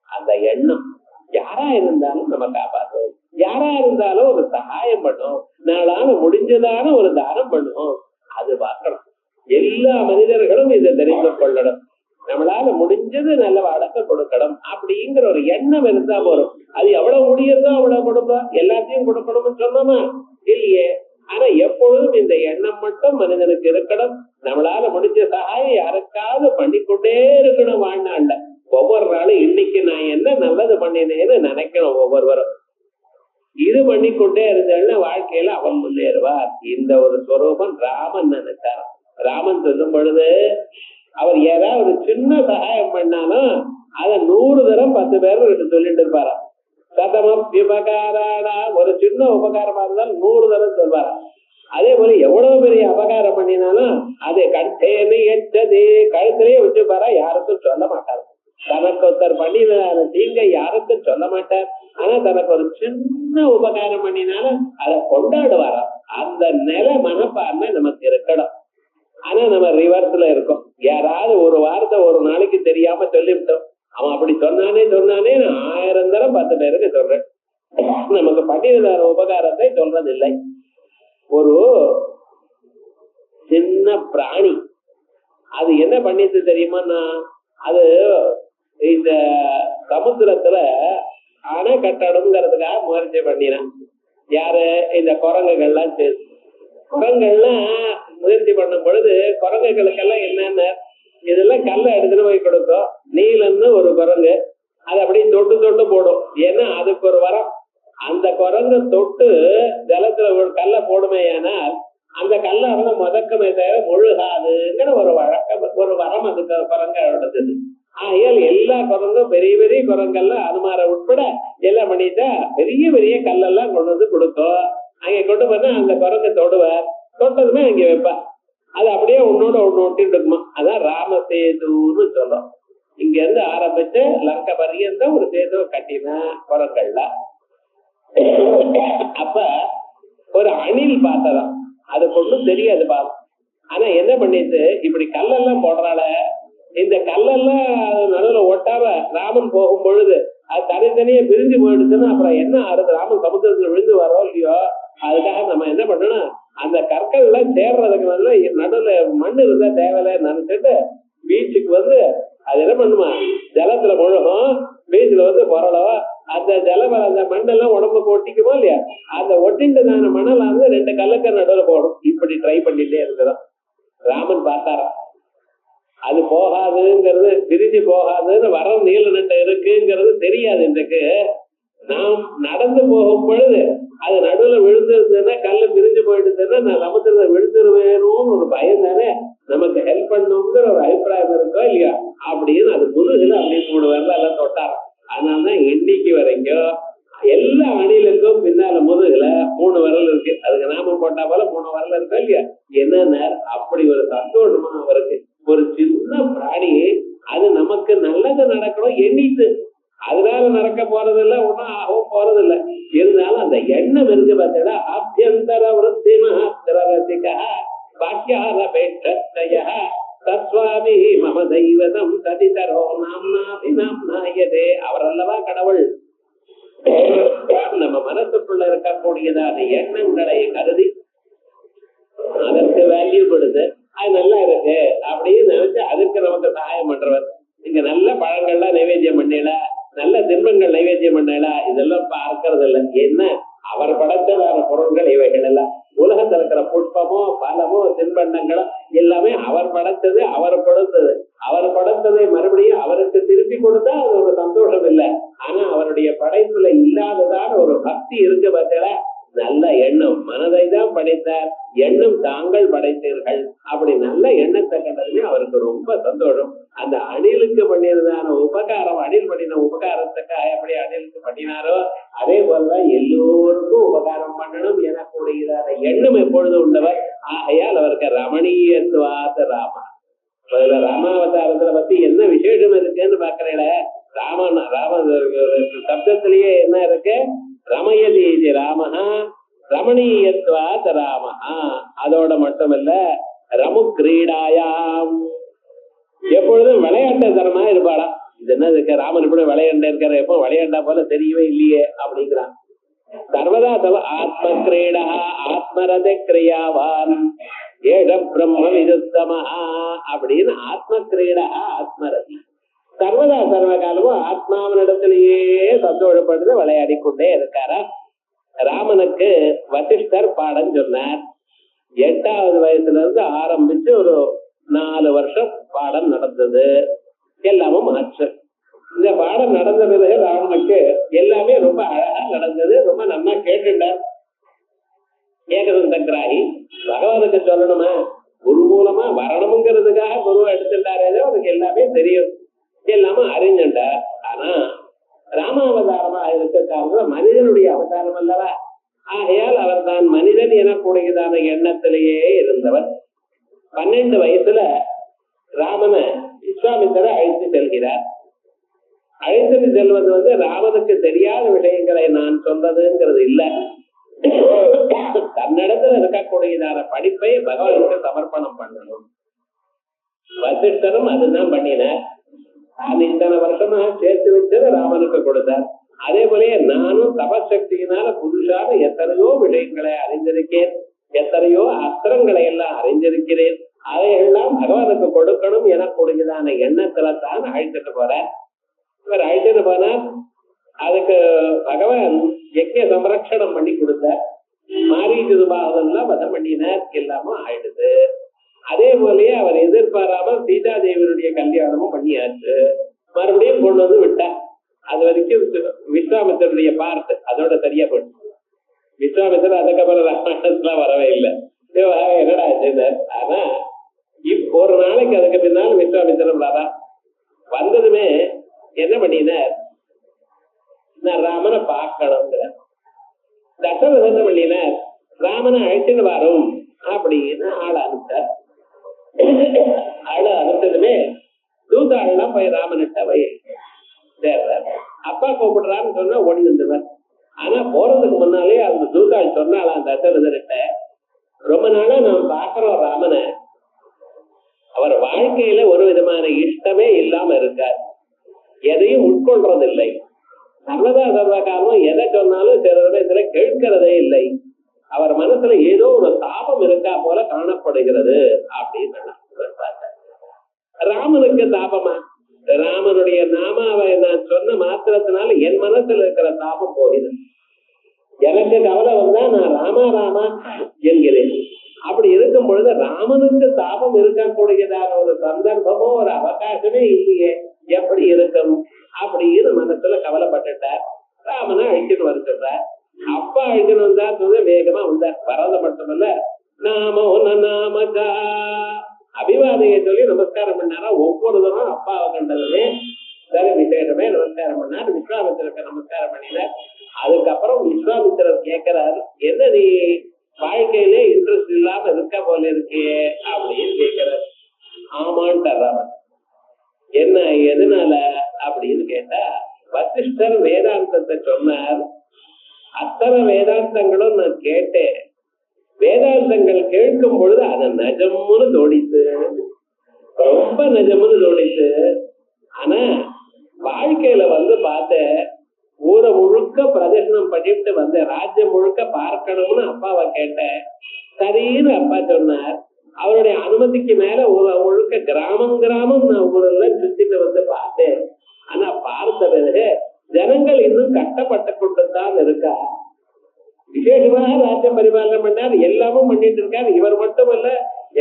அந்த எண்ணம். யாரா இருந்தாலும் நம்ம காப்பாற்றும், யாரா இருந்தாலும் ஒரு சகாயம் பண்ணும், நாளான முடிஞ்சதான ஒரு தானம் பண்ணும், அது பார்க்கணும். எல்லா மனிதர்களும் இதை தெரிந்து கொள்ளணும். நம்மளால முடிஞ்சது நல்ல வழக்க கொடுக்கணும் அப்படிங்கிற ஒரு எண்ணம் இருந்தா போறோம். அது எவ்வளவு முடியுதோ அவ்வளவு கொடுப்போம், எல்லாத்தையும் கொடுக்கணும்னு சொன்னோமா இல்லையே. ஆனா எப்பொழுதும் இந்த எண்ணம் மட்டும் மனிதனுக்கு இருக்கணும். நம்மளால முடிஞ்ச சகாயம் யாருக்காவது பண்ணிக்கொண்டே இருக்கணும் வாழ்நாள்ல. ஒவ்வொரு நாளும் இன்னைக்கு நான் என்ன நல்லது பண்ணினேன்னு நினைக்கணும் ஒவ்வொருவரும். இது பண்ணிக்கொண்டே இருந்தேன்னா வாழ்க்கையில அவன் முன்னேறுவார். இந்த ஒரு ஸ்வரூபம் ராமன் நினைச்சார். ராமன் சொல்லும் பொழுது அவர் ஏதாவது ஒரு சின்ன சகாயம் பண்ணாலும் அதை 100 தரம் 10 பேர் சொல்லிட்டு இருப்பாராம். சதமப்யுபகாராடா, ஒரு சின்ன உபகாரமா இருந்தாலும் 100 தரம் சொல்வாராம். அதே போல எவ்வளவு பெரிய அபகாரம் பண்ணினாலும் அதை கண்டேன்னு எச்சதே கழுத்திலேயே வச்சுப்பாரா, யாருக்கும் சொல்ல மாட்டார். தனக்கு ஒருத்தர் பண்ணினால தீங்க யாருக்கும் சொல்ல மாட்டார். ஆனா தனக்கு ஒரு சின்ன உபகாரம் பண்ணினாலும் அதை கொண்டாடுவாராம். அந்த நில மனப்பான்மை நமக்கு இருக்கணும். ஆனா நம்ம ரிவர்ஸ்ல இருக்கோம். யாராவது ஒரு வார்த்தை ஒரு நாளைக்கு தெரியாம சொல்லிவிட்டோம், அவன் அப்படி சொன்னானே நான் 1000 தரம் 10 பேருக்கு சொல்றேன். நமக்கு பண்ணினதான உபகாரத்தை சொல்றதில்லை. ஒரு சின்ன பிராணி அது என்ன பண்ணிட்டு தெரியுமா, அது இந்த சமுத்திரத்துல அணை கட்டணுங்கிறதுக்காக முயற்சி பண்ணினான். யாரு, இந்த குரங்குகள்லாம் சேர்த்து. குரங்குகள்லாம் முயற்சி பண்ணும் பொழுது குரங்குகளுக்கெல்லாம் என்னென்ன, இதெல்லாம் கல்லை எடுத்துட்டு போய் கொடுக்கும். நீலன்னு ஒரு குரங்கு அதை அப்படியே தொட்டு தொட்டு போடும். ஏன்னா அதுக்கு ஒரு வரம். அந்த குரங்கு தொட்டு ஜலத்துல ஒரு கல்லை போடுமே, ஆனால் அந்த கல்லை வந்து முதக்கமே தவிர முழுகாதுங்கிற ஒரு வழக்கம், ஒரு வரம் அதுக்கு குரங்கோடது. ஆகையால் எல்லா குரங்கும் பெரிய பெரிய குரங்கெல்லாம் அனுமார உட்பட எல்லாம் பண்ணிட்டா பெரிய பெரிய கல்லெல்லாம் கொண்டு வந்து கொடுக்கும். அங்க கொண்டு போனா அந்த குரங்கு தொடுவார், தொட்டதுமே அங்க வைப்பார். அது அப்படியே உன்னோட ஒண்ணு ஒட்டிட்டு இருக்குமா. அதான் ராமசேதுன்னு சொல்றோம். இங்க இருந்து ஆரம்பிச்சு லங்கை பரியந்தம் ஒரு சேதுவை கட்டினா குரங்கள்ல. அப்ப ஒரு அணில் பார்த்ததாம், அதுக்கு ஒண்ணும் தெரியாது பாவம். ஆனா என்ன பண்ணிட்டு இப்படி கல்லெல்லாம் போடுறால, இந்த கல்லெல்லாம் நடுவுல ஒட்டாம ராமன் போகும் பொழுது அது தனித்தனியே பிரிஞ்சு போயிடுச்சுன்னா அப்புறம் என்ன ஆறுது, ராமன் சமுத்திரத்துல விழுந்து வரோம் இல்லையோ. அதுக்காக நம்ம என்ன பண்ணணும், அந்த கற்கள் எல்லாம் சேர்றதுக்கு வந்து நடுவுல மண்ணு இருந்தா தேவையில்லைன்னு நினைச்சிட்டு பீச்சுக்கு வந்து அது என்ன பண்ணுமா, ஜலத்துல முழுகும், பீச்சுல வந்து புரளும். அந்த ஜலம் அந்த மண்ணெல்லாம் உடம்புக்கு ஒட்டிக்குமோ இல்லையா, அந்த ஒட்டிட்டு நான் மணல் வந்து 2 கல்லுக்கு நடுவில் போடும். இப்படி ட்ரை பண்ணிட்டே இருக்குதான். ராமன் பார்த்தாரா, அது போகாதுங்கிறது, பிரிஞ்சு போகாதுன்னு வர நீல நட்டை இருக்குங்கிறது தெரியாது. இன்றைக்கு நாம் நடந்து போகும் பொழுது அது நடுவுல விழுந்துருந்ததுன்னா, கல்லு பிரிஞ்சு போயிடுதுன்னா நான் சமுத்திரத்தை விழுந்துருவேணும்னு ஒரு பயம் தானே, நமக்கு ஹெல்ப் பண்ணுங்கிற ஒரு அபிப்பிராயம் இருக்கோ இல்லையா. அப்படின்னு அது முதுகுல அப்படின்னு 3 வரல எல்லாம் தொட்டாராம். அதனாலதான் இன்னைக்கு வரைக்கும் எல்லா அணிலுக்கும் பின்னால முதுகுல 3 விரல் இருக்கு. அதுக்கு நாமம் போட்டா போல 3 விரல் இருக்கா இல்லையா. என்னன்னா அப்படி ஒரு சந்தோஷமா அவருக்கு. ஒரு சின்ன பிராணி அது நமக்கு நல்லது நடக்கணும் எண்ணிட்டு, அதனால நடக்க போறதில்ல, ஒன்னும் ஆகவும் போறதில்லை. இருந்தாலும் அந்த எண்ணம் இருக்கு பார்த்தா, ஆபியந்தர விருத்தி மாத்திர ரசிகா வாக்கியாரபேட்சய தஸ்வாமி மம தெய்வதம் ததிதரோ நாம்நாயதே. அவர் அல்லவா கடவுள். நம்ம மனசுக்குள்ள இருக்கக்கூடியதான எண்ணங்களை கருதி அதற்கு வேல்யூ கொடுத்து அது நல்லா இருக்கு அப்படின்னு நினைச்சு அதுக்கு நமக்கு சகாயம் பண்றவர். இங்க நல்ல பழங்கள்லாம் நைவேத்தியம் பண்ணல, நல்ல தின்பங்கள் நைவேத்தியம் பண்ணல, இதெல்லாம் பார்க்கறது இல்லை. என்ன, அவர் படைச்சதான பொருள்கள் இவைகள் எல்லாம். உலகத்துல இருக்கிற புஷ்பமோ பலமோ தின்பண்டங்களோ எல்லாமே அவர் படைச்சது, அவர் கொடுத்தது. அவர் படைத்ததை மறுபடியும் அவருக்கு திருப்பி கொடுத்தா அது ஒரு சந்தோஷம் இல்லை. ஆனா அவருடைய படைப்புல இல்லாததான ஒரு பக்தி இருக்கு பார்த்தா, நல்ல எண்ணம், மனதை தான் படைத்தார், எண்ணம் தாங்கள் படைத்தீர்கள். அப்படி நல்ல எண்ணத்தை கண்டதுமே அவருக்கு ரொம்ப சந்தோஷம். அந்த அணிலுக்கு பண்ணியிருந்தான உபகாரம், அணில் பண்ணின உபகாரத்துக்காக எப்படி அணிலுக்கு பண்ணினாரோ அதே போலதான் எல்லோருக்கும் உபகாரம் பண்ணணும் எனக்கூடியதான எண்ணம் எப்பொழுது உள்ளவர். ஆகையால் அவருக்கு ரமணீயத்துவாத ராமா. அதுல ராமாவதாரத்துல பத்தி என்ன விசேஷம் இருக்குன்னு பாக்குறேன். ராம சப்தத்திலேயே என்ன இருக்கு, ரமயதி ராமஹா ரமணீயத்வாத் ராமஹா. அதோட மட்டுமல்ல, ரமு கிரீடாயாம் எப்பொழுதும் விளையாட்டு தரமா இருப்பாளா. இது என்ன இருக்கு, ராமன் இப்படி விளையாண்டே இருக்காரு, எப்போ விளையாண்டா போல தெரியவே இல்லையே அப்படிங்கிறான். சர்வதா தவ ஆத்ம கிரீடா ஆத்மரத கிரியாவான் ஏஷ பிரம்ம விதுத்தமஹா அப்படின்னு ஆத்ம கிரீடா ஆத்மரதி. சர்வதா சர்வ காலமும் ஆத்மாவனிடத்திலேயே சந்தோஷப்படுறது விளையாடி கொண்டே இருக்காரா. ராமனுக்கு வசிஷ்டர் பாடம் சொன்னார். 8வது வயசுல இருந்து ஆரம்பிச்சு ஒரு 4 வருஷம் பாடம் நடந்தது. எல்லாமும் ஆச்சு. இந்த பாடம் நடந்த பிறகு ராமனுக்கு எல்லாமே ரொம்ப அழகா நடந்தது. ரொம்ப நல்லா கேட்டுட்டார். ஏகதந்தகிராகி பகவானுக்கு சொல்லணுமா, குரு மூலமா வரணுங்கிறதுக்காக குருவை எடுத்துட்டாரே, அவனுக்கு எல்லாமே தெரியும், எல்லாமே அறிஞ்சுட்டார். ஆனா ராமாவதாரமா இருக்க மனிதனுடைய அவதாரம் அல்லவா. ஆகையால் அவர் தான் மனிதன் எனக்கூடியதான எண்ணத்திலேயே இருந்தவர். 12 வயசுல ராமனை விஸ்வாமித்திரர் அழைத்து செல்கிறார். அழைத்து செல்வது ராமனுக்கு தெரியாத விஷயங்களை நான் சொல்றதுங்கிறது இல்ல, தன்னிடத்துல இருக்கக்கூடியதான படிப்பை பகவானுக்கு சமர்ப்பணம் பண்ணணும். வசிஷ்டரும் அதுதான் பண்ணினார். அது இத்தனை வருஷமா சேர்த்து வச்சது ராமனுக்கு கொடுத்தார். அதே போலயே நானும் தபசக்தியினால புதுசான எத்தனையோ விஷயங்களை அறிந்திருக்கேன், எத்தனையோ அஸ்திரங்களை எல்லாம் அறிந்திருக்கிறேன். அதையெல்லாம் பகவானுக்கு கொடுக்கணும் எனக்கூடியதான எண்ணத்துல தான் அழைத்துட்டு போறேன். இவர் அழைத்துட்டு போனா அதுக்கு பகவான் யஜ்ஞ சம்ரட்சணம் பண்ணி கொடுத்த மாரீச்சுபாவெல்லாம் வதம் பண்ணினார். எல்லாமும் ஆயிடுது. அதே போலயே அவர் எதிர்பாராம சீதா தேவியருடைய கல்யாணமும் பண்ணியாச்சு. மறுபடியும் கொண்டு வந்து விட்டார். அது வரைக்கும் விஸ்வாமித்திரருடைய பார்ட் அதோட சரியா போச்சு. விஸ்வாமித்திரர் அதுக்கப்புறம் ராமாயணத்துல வரவே இல்லை. என்னடா செய்தார். ஆனா ஒரு நாளைக்கு அதுக்கு பின்னால் விஸ்வாமித்திரர் வரா. வந்ததுமே என்ன பண்ணினார், நான் ராமனை பார்க்கணுங்கிற தசரதன் என்ன பண்ணினார், ராமனை அழைச்சிட்டு வரும் அப்படின்னு ஆளை அனுப்பிச்சார். ஆளை அனுப்பிச்சதுமே தூதாள்லாம் போய் ராமனிட்ட போய் சேர்றார். அப்பா கூப்பிடுறான்னு சொன்னா ஓடி வந்துடுவார். ஆனா போறதுக்கு முன்னாலே அந்த தூதாள் சொன்னாலாம் தசரதர்கிட்ட, ரொம்ப நாளா நம்ம பாக்குறோம் ராமனை, அவர் வாழ்க்கையில ஒரு விதமான இஷ்டமே இல்லாம இருக்கார், எதையும் உட்கொள்றதில்லை, சர்வதா சர்வகாலம் எதை சொன்னாலும் சில சமயத்துல கேட்கிறதே இல்லை, அவர் மனசுல ஏதோ ஒரு தாபம் இருக்கா போல காணப்படுகிறது அப்படின்னு பார்த்தார். ராமனுக்கு தாபமா? ராமனுடைய நாமாவை நான் சொன்ன மாத்திரத்தினால என் மனசுல இருக்கிற தாபம் போகிறது. எனக்கு கவலை வந்தா நான் ராமா ராமா என்கிறேன். அப்படி இருக்கும் பொழுது ராமனுக்கு தாபம் இருக்கக்கூடியதான ஒரு சந்தர்ப்பமோ ஒரு அவகாசமே இல்லையே, எப்படி இருக்கும் அப்படின்னு மனசுல கவலைப்பட்டுட்டார். ராமனை அழிச்சுட்டு வருகிறார். அப்பா அழிச்சுட்டு வந்தா சொல்ல வேகமா வந்தார். வரத மட்டுமல்ல, நாமோ நாமகா அபிவாதையை சொல்லி நமஸ்காரம் பண்ணாரா. ஒவ்வொரு தரம் அப்பாவை கண்டதுமே சரி விசேஷமே நமஸ்காரம் பண்ணார். விஸ்வாமித்திரருக்கு நமஸ்காரம் பண்ணினார். அதுக்கப்புறம் விஸ்வாமித்திரர் கேட்கிறார், என்ன நீ வாழ்க்கையிலே இன்ட்ரெஸ்ட் இல்லாம இருக்க போல இருக்கே அப்படின்னு கேட்கிறார். ஆமான்ட்டார் ராமன். என்ன எதனால அப்படின்னு கேட்டா, வசிஷ்டர் வேதாந்தத்தை சொன்னார், அத்தனை வேதாந்தங்களும் நான் கேட்டேன். வேதாந்தங்கள் கேட்கும் பொழுது அதை நஜம்னு தோணித்து, ரொம்ப நஜம்னு தோணித்து. ஆனா வாழ்க்கையில வந்து பார்த்தேன், ஊரை முழுக்க பிரதர்சனம் பண்ணிட்டு வந்த ராஜ்யம் முழுக்க பார்க்கணும்னு அப்பாவை கேட்டேன். சரின்னு அப்பா சொன்னார். அவருடைய அனுமதிக்கு மேல முழுக்க கிராமம் கிராமம் நான் ஊரெல்லாம் சுத்திட்டு வந்து பார்த்தேன். ஆனா பார்த்த பிறகு ஜனங்கள் இன்னும் கஷ்டப்பட்டு கொண்டுதான் இருக்கா. விசேஷமாக ராஜ்யம் பரிபாலனை பண்ணார், எல்லாமும் பண்ணிட்டு இருக்காரு. இவர் மட்டுமல்ல,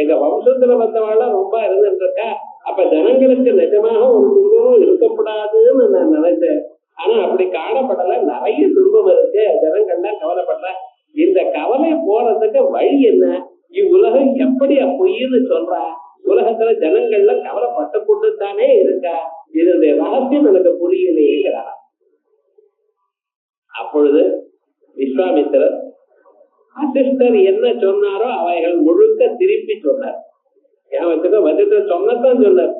எங்க வம்சத்துல வந்தவாள்லாம் ரொம்ப இருந்துட்டு இருக்கா. அப்ப ஜனங்களுக்கு நிஜமாக ஒரு துன்பமும் இருக்கக்கூடாதுன்னு நான் நினைச்சேன். ஆனா அப்படி காணப்படல, நிறைய துன்பம் இருக்கு, ஜனங்கள்லாம் கவலைப்படல. இந்த கவலை போறதுக்கு வழி என்ன? இவ்வுலகம் எப்படி பொய்ன்னு சொல்றா? உலகத்துல ஜனங்கள்ல கவலைப்பட்டு கொண்டு தானே இருக்கா. இதனுடைய ரகசியம் எனக்கு புரியலையேங்கிறாரா. அப்பொழுது விஸ்வாமித்திரர் வசிஷ்டர் என்ன சொன்னாரோ அவைகள் முழுக்க திருப்பி சொன்னார். ஏன் வச்சுக்க, வசிஷ்டர் சொன்னதான் சொன்னார்.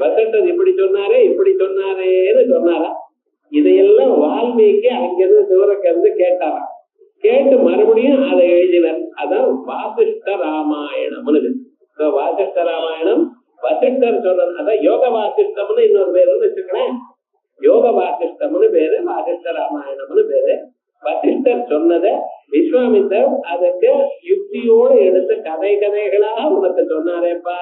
வசிஷ்டர் இப்படி சொன்னாரே இப்படி சொன்னாரேன்னு சொன்னாரா. இதையெல்லாம் வால்மீகி அங்கிருந்து சிவரக்கிருந்து கேட்டாராம். கேட்டு மறுபடியும் அதை எழுதினார். அதான் வாசிஷ்ட ராமாயணம்னு. வாசிஷ்ட ராமாயணம் வசிஷ்டர் சொன்னது. அதான் யோக வாசிஷ்டம்னு இன்னொரு பேருன்னு வச்சுக்கிறேன். யோக வாசிஷ்டம்னு பேரு, வாசிஷ்ட ராமாயணம்னு பேரு. வசிஷ்டர் சொன்னதை விஸ்வாமித்தர் அதுக்கு யுக்தியோடு எடுத்து கதை கதைகளாக உனக்கு சொன்னாரேப்பா,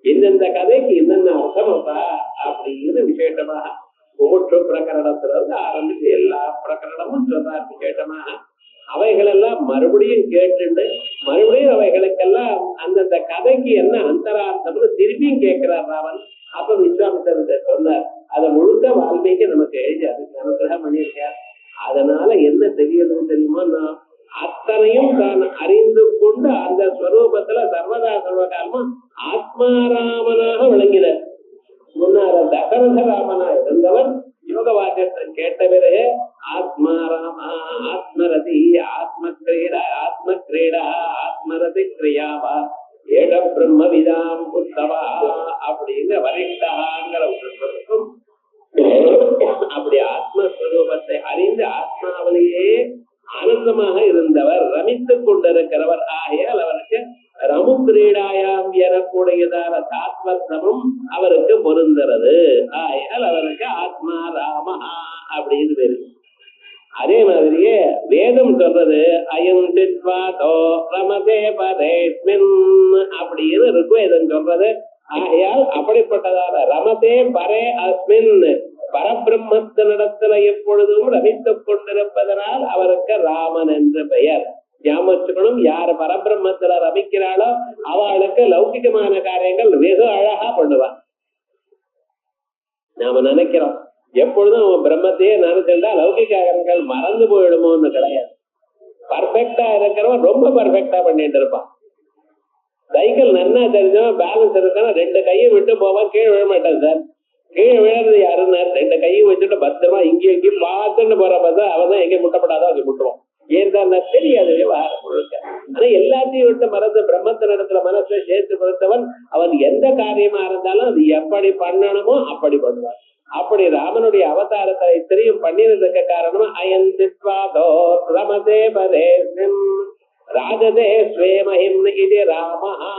இந்தந்த கதைக்கு என்னென்ன அர்த்தமப்பா அப்படின்னு விசேஷமாக ஒவ்வொரு பிரகரணத்துல இருந்து ஆரம்பிச்சு எல்லா பிரகரணமும் சொன்னார் விசேஷமாக. அவைகளெல்லாம் மறுபடியும் கேட்டுண்டு மறுபடியும் அவைகளுக்கெல்லாம் அந்தந்த கதைக்கு என்ன அந்தரார்த்தம்னு திருப்பியும் கேட்கிறார் ராமன். அப்ப விஸ்வாமித்தர் சொன்னார். அதை முழுக்க வால்மீகி நமக்கு எழுதி அதுக்கு அனுகிரகம் பண்ணியிருக்கார். அதனால என்ன தெரியணும் தெரியுமா, நான் அத்தனையும் தான் அறிந்து கொண்டு அந்த ஸ்வரூபத்துல சர்வதா சர்வகாலமா ஆத்மாராமனாக விளங்கினார். முன்னார தசரத ராமனா இருந்தவர் யோக வாக்கியத்தை கேட்ட பிறகு ஆத்மாராமா ஆத்மரதி ஆத்மக்ரீடா ஆத்மக்ரீடா ஆத்மரதி கிரியாவா ஏட பிரம்ம விதாம் உத்தவா அப்படிங்கிற வரிஷ்டாங்கிற ஒரு அப்படி ஆத்மஸ்வரூபத்தை அறிந்து ஆத்மாவிலேயே ஆனந்தமாக இருந்தவர், ரமித்துக் கொண்டிருக்கிறவர். ஆகையால் அவருக்கு ரமு கிரீடாயாம் எனக்கூடியதான தாத்வர்த்தமும் அவருக்கு பொருந்துறது. ஆகையால் அவருக்கு ஆத்மா ராமா அப்படின்னு பேரு. அதே மாதிரியே வேதம் சொல்றது அயம் சித்வாதோ ரமதே பரேஸ்மின் அப்படின்னு ருக்வேதம் சொல்றது. ஆகையால் அப்படிப்பட்டதான ரமதே பரே அஸ்மின் பரபிரம்மத்தினிடத்துல எப்பொழுதும் ரமித்துக் கொண்டிருப்பதனால் அவருக்கு ராமன் என்று பெயர். ஞாபகம், யார் பரபிரம்மத்துல ரமிக்கிறாளோ அவளுக்கு லௌகிகமான காரியங்கள் வெகு அழகா பண்ணுவான். நாம நினைக்கிறோம் எப்பொழுதும் அவன் பிரம்மத்தையே நினைச்சிருந்தா லௌகிக காரியங்கள் மறந்து போயிடுமோன்னு கிடையாது. பர்ஃபெக்டா இருக்கிறவன் ரொம்ப பர்ஃபெக்டா பண்ணிட்டு இருப்பான். சைக்கிள் நன்னா தெரிஞ்சவன் பேலன்ஸ் இருக்கணும், ரெண்டு கையை விட்டு போவான், கீழே விழ மாட்டான். சார் கீழே விழுறது யாருன்னா ரெண்டு கையும் வச்சுட்டு பத்திரமா இங்கேயும் இங்கேயும் பார்த்துன்னு போற பார்த்தா அவன் தான் எங்கே முட்டப்படாதோ அங்கே முட்டுவான். ஏன் தான் தெரியாது விவகாரம் முழுக்க. ஆனா எல்லாத்தையும் விட்டு மறந்து பிரம்ம பகவத்தினிடத்துல மனசை சேர்த்து கொடுத்தவன் அவன் எந்த காரியமா இருந்தாலும் அது எப்படி பண்ணணுமோ அப்படி பண்ணுவான். அப்படி ராமனுடைய அவதாரத்தை இத்தனையும் பண்ணினதுக்கு காரணம் அயந்தித்வாதோ ரமதே பரேஸ்மிம் ராஜதே ஸ்வேமஹிம் இது ராமஹா.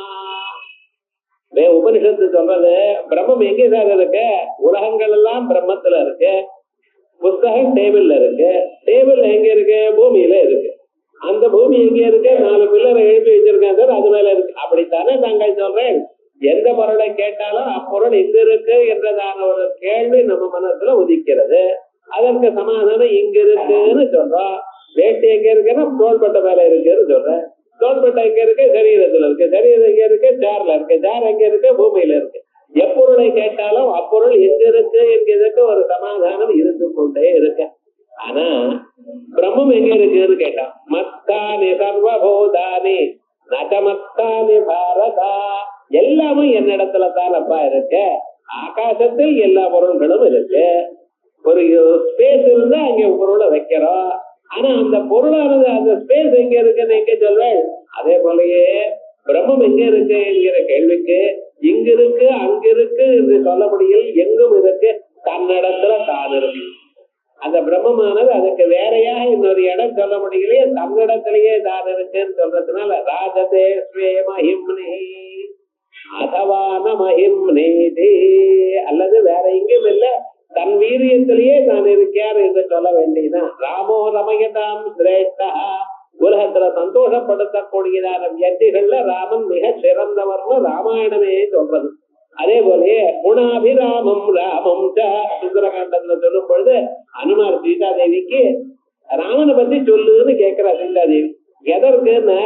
உபனிஷத்து சொல்றது பிரம்மம் எங்கே சார் இருக்கு? உலகங்கள் எல்லாம் பிரம்மத்துல இருக்கு. புஸ்தகம் டேபிள்ல இருக்கு. டேபிள் எங்க இருக்கு? பூமியில இருக்கு. அந்த பூமி எங்க இருக்கு? 4 பில்லரை எழுப்பி வச்சிருக்கேன் சார், அது மேல இருக்கு. அப்படித்தானே நாங்கள் சொல்றேன். எந்த பொருளை கேட்டாலும் அப்பொருள் எங்க இருக்கு என்றதான ஒரு கேள்வி நம்ம மனசுல உதிக்கிறது. அதற்கு சமாதானம் இங்க இருக்குன்னு சொல்றோம். வேட்டி எங்க இருக்குன்னா தோள்பட்டை மேல இருக்குன்னு சொல்றேன். தோள்பட்டை எங்க இருக்கு? சரீரத்துல இருக்கு. சரீரம் எங்க இருக்கு? சேர்ல இருக்கு. சேர் எங்க இருக்கு? பூமியில இருக்கு. எப்பொருளை கேட்டாலும் அப்பொருள் எங்க இருக்கு என்கிறதுக்கு ஒரு சமாதானம் இருந்து கொண்டே இருக்கு. ஆனா பிரம்மம் எங்க இருக்குன்னு கேட்டான். மத்தானி சர்வபூதானி நகமத்தானி பாரதா. எல்லாமும் என்னிடத்துல தான் அப்பா இருக்கு. ஆகாசத்தில் எல்லா பொருள்களும் இருக்கு. ஒரு ஸ்பேஸ் இருந்தா அங்க பொருளை வைக்கிறோம். ஆனா அந்த பொருளானது அந்த ஸ்பேஸ் எங்க இருக்குன்னு எங்க சொல்வேன். அதே போலயே பிரம்மம் எங்க இருக்கு என்கிற கேள்விக்கு இங்க இருக்கு அங்க இருக்கு என்று சொல்ல முடியும். எங்கும் இருக்கு, தன்னிடத்துல தான் இருக்கு. அந்த பிரம்மமானது அதுக்கு வேறையாக இன்னொரு இடம் சொல்ல முடியலையே, தன்னிடத்திலேயே தான் இருக்குன்னு சொல்றதுனால ராஜதே ஸ்வேமஹிம்னி அதவான மஹிம்னி அல்லது வேற எங்கேயும் இல்ல, தன் வீரியத்திலேயே நான் இருக்கார் என்று சொல்ல வேண்டியதான். ராமோ ரமயதாம் சிரேஷ்டா. உலகத்துல சந்தோஷப்படுத்தக்கூடியதான வியக்திகள்ல ராமன் மிக சிறந்தவர்னு ராமாயணமே சொல்றது. அதே போலயே குணாபிராமம் ராமம் சுந்தரகாண்டத்துல சொல்லும் பொழுது அனுமார் சீதாதேவிக்கு ராமனை பத்தி சொல்லுன்னு கேட்கிறா சீதாதேவி. எதற்குன்னு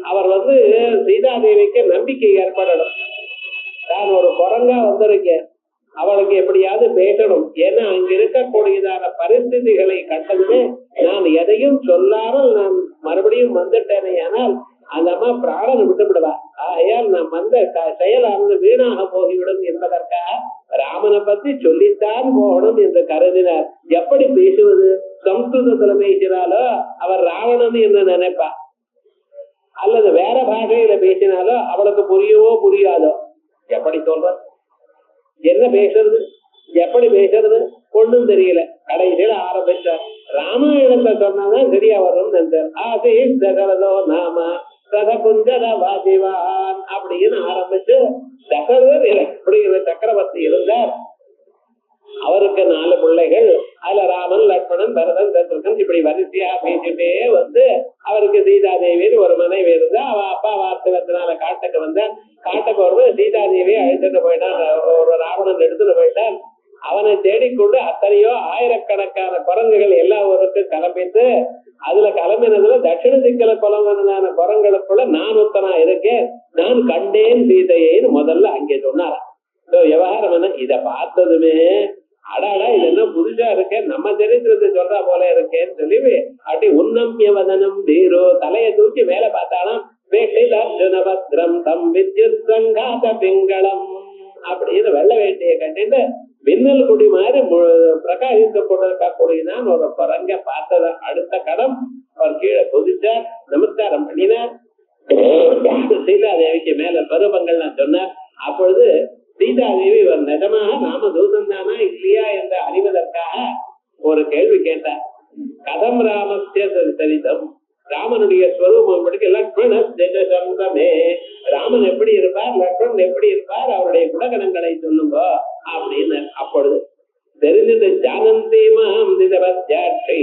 அவர் சீதாதேவிக்கு நம்பிக்கை ஏற்படணும். நான் ஒரு குரங்கா வந்திருக்கேன், அவளுக்கு எப்படியாவது பேசணும். ஏன்னா அங்க இருக்கக்கூடியதான பரிஸ்திதிகளை கண்டதுமே நான் எதையும் சொல்லாமல் நான் மறுபடியும் வந்துட்டேனே, ஆனால் அந்த அம்மா பிராணனை விட்டுவிடுவா. ஆகையால் நான் வந்த செயலானது வீணாக போகிவிடும் என்பதற்காக ராமனை பத்தி சொல்லித்தான் போகணும் என்று கருதினார். எப்படி பேசுவது? சம்ஸ்கிருதத்துல பேசினாலோ அவர் ராவணன் என்று நினைப்பா, அல்லது வேற பாஷையில பேசினாலோ அவளுக்கு புரியவோ புரியாதோ. எப்படி சொல்ற? என்ன பேசுறது? எப்படி பேசுறது? ஒண்ணும் தெரியல. கடைசியில ஆரம்பிச்சார். ராமாயணத்தை சொன்னாதான் சரியா வரும். தசரதோ நாம சதகுஞ்சர வாதிவான் அப்படின்னு ஆரம்பிச்சு தசரதர் அப்படிங்கிற சக்கரவர்த்தி இருந்தார். அவருக்கு 4 பிள்ளைகள். அதுல ராமன், லட்சுமணன், பரதன், சத்ருகன் இப்படி வரிசையா பேசிட்டே அவருக்கு சீதாதேவின்னு ஒரு மனைவி இருந்தா. அவ அப்பா வார்த்தகத்தினால காட்டுக்கு வந்தார். காட்டுக்கு வரும்போது சீதாதேவியை அழைத்துட்டு போயிட்டான். ஒரு ராவணன் எடுத்துட்டு போயிட்டான். அவனை தேடிக்கொண்டு அத்தனையோ ஆயிரக்கணக்கான குரங்குகள் எல்லா ஊருக்கும் கிளம்பிட்டு, அதுல கிளம்பினதுல தட்சிண திக்கல குலவனான குரங்களுக்குள்ள நான் ஒத்தனா இருக்கேன், நான் கண்டேன் சீதையேன்னு முதல்ல அங்கே சொன்னாரா. விவகாரம் என்ன? இத பார்த்ததுமே அடாடா இது என்ன புதுசா இருக்கேன், நம்ம சரித்திரத்தை சொல்றா போல இருக்கேன்னு சொல்லி அப்படி உன்னம்யவதனம் தீரோ தலையை தூக்கி மேல பார்த்தாலும் வேட்டைதார்ஜுனபத்ரம் தம் வித்யுத் சங்காத பிங்களம் அப்படின்னு வெள்ளை வேட்டியை கட்டிட்டு மின்னல் குடி மாதிரி பிரகாசித்து கொண்டிருக்கக்கூடியதான் ஒரு குரங்க பார்த்தத அடுத்த கடம் அவர் கீழே குதிச்சார், நமஸ்காரம் பண்ணினார். சீதாதேவிக்கு மேல பருவங்கள்லாம் சொன்னார். அப்பொழுது சீதாதேவி இவர் நிஜமாக நாம தூதன் தானா இல்லையா என்று அறிவதற்காக ஒரு கேள்வி கேட்டார். கதம் ராமஸ்ய சரிதம், ராமனுடைய ஸ்வரூபம் படிக்க லக்ஷ்மணே, ராமன் எப்படி இருப்பார், லக்ஷ்மணன் எப்படி இருப்பார், அவருடைய குணகணங்களை சொல்லுங்க அப்படின்னு. அப்பொழுது தெரிஞ்சது ஜானந்தீமாம் திதவத்யாட்சி,